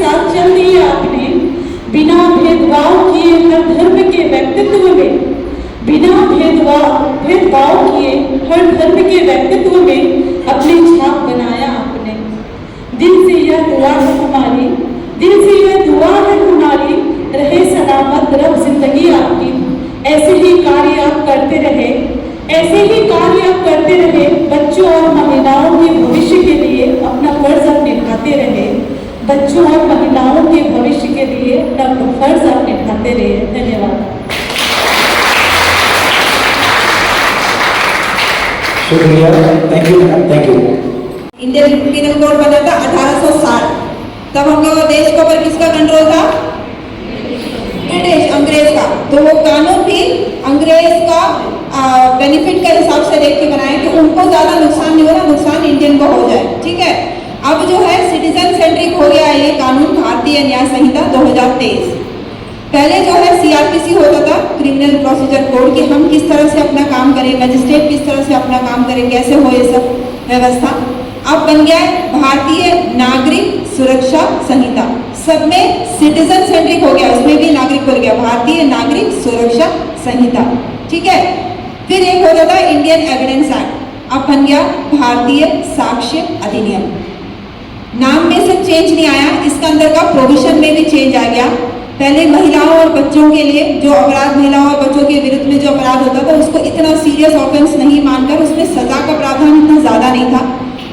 दुआ है हमारी, दिल से यह दुआ है हमारी, रहे सलामत रब जिंदगी आपकी। ऐसे ही कार्य आप करते रहे, ऐसे ही कार्य आप करते रहे, बच्चों और महिलाओं के भविष्य के लिए अपना फर्ज आप निभाते रहे, बच्चों और महिलाओं के भविष्य के लिए अपना फर्ज आप निभाते रहे। धन्यवाद। शुक्रिया, thank you madam, thank you. Indian penal code बना था 1860। तब हम लोग देश के ऊपर किसका कंट्रोल था? ब्रिटिश, अंग्रेज का। तो वो कानून भी अंग्रेज का बेनिफिट के हिसाब से देख के बनाए कि उनको ज्यादा नुकसान नहीं हो रहा, नुकसान इंडियन को हो जाए। ठीक है, अब जो है सिटीजन सेंट्रिक हो गया ये कानून, भारतीय न्याय संहिता 2023। पहले जो है सीआरपीसी होता था, क्रिमिनल प्रोसीजर कोड, कि हम किस तरह से अपना काम करें, मजिस्ट्रेट किस तरह से अपना काम करें, कैसे हो ये सब व्यवस्था। अब बन गया है भारतीय नागरिक सुरक्षा संहिता, सब में सिटीजन सेंट्रिक हो गया, उसमें भी नागरिक बोल गया, भारतीय नागरिक सुरक्षा संहिता। ठीक है, फिर एक होता था इंडियन एविडेंस एक्ट, अब बन गया भारतीय साक्ष्य अधिनियम। नाम में सिर्फ चेंज नहीं आया, इसका अंदर का प्रोविजन में भी चेंज आ गया। पहले महिलाओं और बच्चों के लिए जो अपराध, महिलाओं और बच्चों के विरुद्ध में जो अपराध होता था उसको इतना सीरियस ऑफेंस नहीं मानकर उसमें सजा का प्रावधान इतना ज्यादा नहीं था।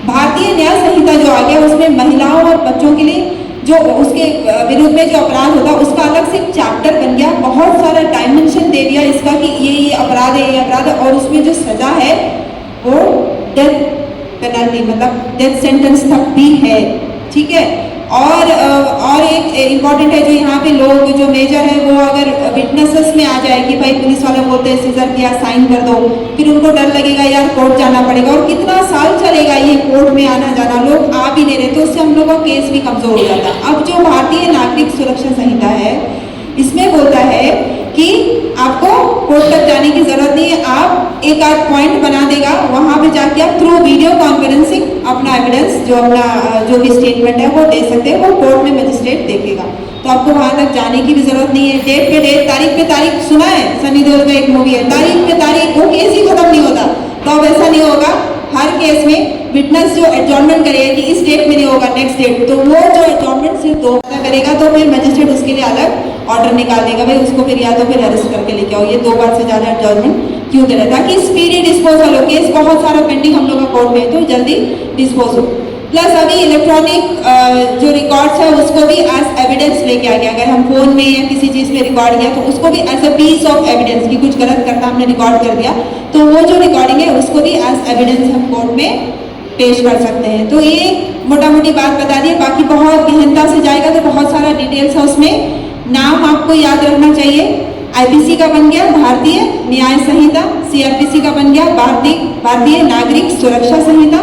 भारतीय न्याय संहिता जो आ गया उसमें महिलाओं और बच्चों के लिए जो उसके विरुद्ध में जो अपराध होता उसका अलग से चैप्टर बन गया, बहुत सारा डायमेंशन दे दिया इसका कि ये अपराध है, ये अपराध है, और उसमें जो सजा है वो डेथ पेनल्टी, मतलब डेथ सेंटेंस तक भी है। ठीक है, और एक इम्पॉर्टेंट है जो यहाँ पे लोग जो मेजर है वो अगर विटनेसेस में आ जाए कि भाई पुलिस वाले बोलते हैं सीजर किया साइन कर दो, फिर उनको डर लगेगा यार कोर्ट जाना पड़ेगा, और कितना साल चलेगा ये कोर्ट में आना जाना, लोग आ भी नहीं रहे, तो उससे हम लोग का केस भी कमजोर हो जाता। अब जो भारतीय नागरिक सुरक्षा संहिता है इसमें बोलता है कि आपको कोर्ट तक जाने की जरूरत नहीं है, आप एक आध पॉइंट बना देगा, वहां पे जाके आप थ्रू वीडियो कॉन्फ्रेंसिंग अपना एविडेंस जो अपना जो भी स्टेटमेंट है वो दे सकते हैं, वो कोर्ट में मजिस्ट्रेट देखेगा। तो आपको वहां तक जाने की भी जरूरत नहीं है। डेट पे डेट, तारीख पे तारीख, सुना है सनी देओल का एक मूवी है, तारीख पे तारीख, वो केस ही खत्म नहीं होता। तो अब ऐसा नहीं होगा, हर केस में विटनेस जो एडजॉर्नमेंट करेगा कि इस डेट में नहीं होगा, नेक्स्ट डेट, तो वो जो एडजॉर्नमेंट सिर्फ 2 करेगा तो फिर मजिस्ट्रेट उसके लिए अलग ऑर्डर निकाल देगा, भाई उसको फिर या तो फिर अरेस्ट करके लेके आओ। ये 2 बार से ज्यादा एडजॉर्नमेंट क्यों दे रहा है? ताकि स्पीडी डिस्पोजल हो, केस बहुत सारा पेंडिंग हम लोग का कोर्ट में तो जल्दी डिस्पोज हो। प्लस अभी इलेक्ट्रॉनिक जो रिकॉर्ड्स है उसको भी एज एविडेंस लेके आ गया, अगर हम फोन में या किसी चीज में रिकॉर्ड किया तो उसको भी as a piece of evidence, की कुछ गलत करता हमने रिकॉर्ड कर दिया तो वो जो रिकॉर्डिंग है उसको भी एज एविडेंस हम कोर्ट में पेश कर सकते हैं। तो ये मोटा मोटी बात बता दी, बाकी बहुत गहनता से जाएगा तो बहुत सारा डिटेल्स है उसमें। नाम आपको याद रखना चाहिए, आईपीसी का बन गया भारतीय न्याय संहिता, सीआरपीसी का बन गया भारतीय नागरिक सुरक्षा संहिता,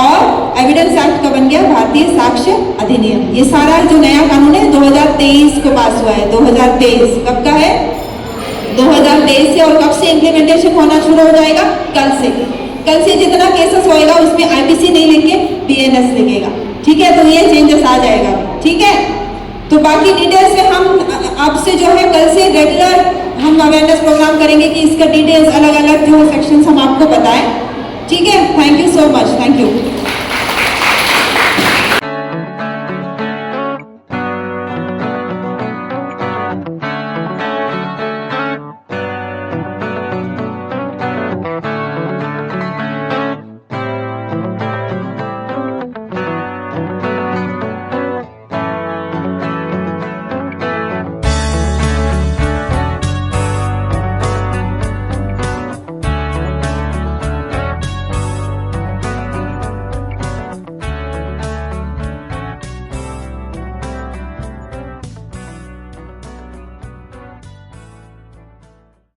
और एविडेंस एक्ट का बन गया भारतीय साक्ष्य अधिनियम। ये सारा जो नया कानून है 2023 को पास हुआ है। 2023 कब का है? 2023 से। और कब से इम्प्लीमेंटेशन होना शुरू हो जाएगा? कल से जितना केसेस होएगा उसमें आईपीसी नहीं लिखे बीएनएस लिखेगा। ठीक है, तो ये चेंजेस आ जाएगा। ठीक है, तो बाकी डिटेल्स में हम आपसे जो है कल से रेगुलर हम अवेयरनेस प्रोग्राम करेंगे कि इसका डिटेल्स अलग अलग जो है सेक्शंस हम आपको बताएं। ठीक है, thank you so much, thank you.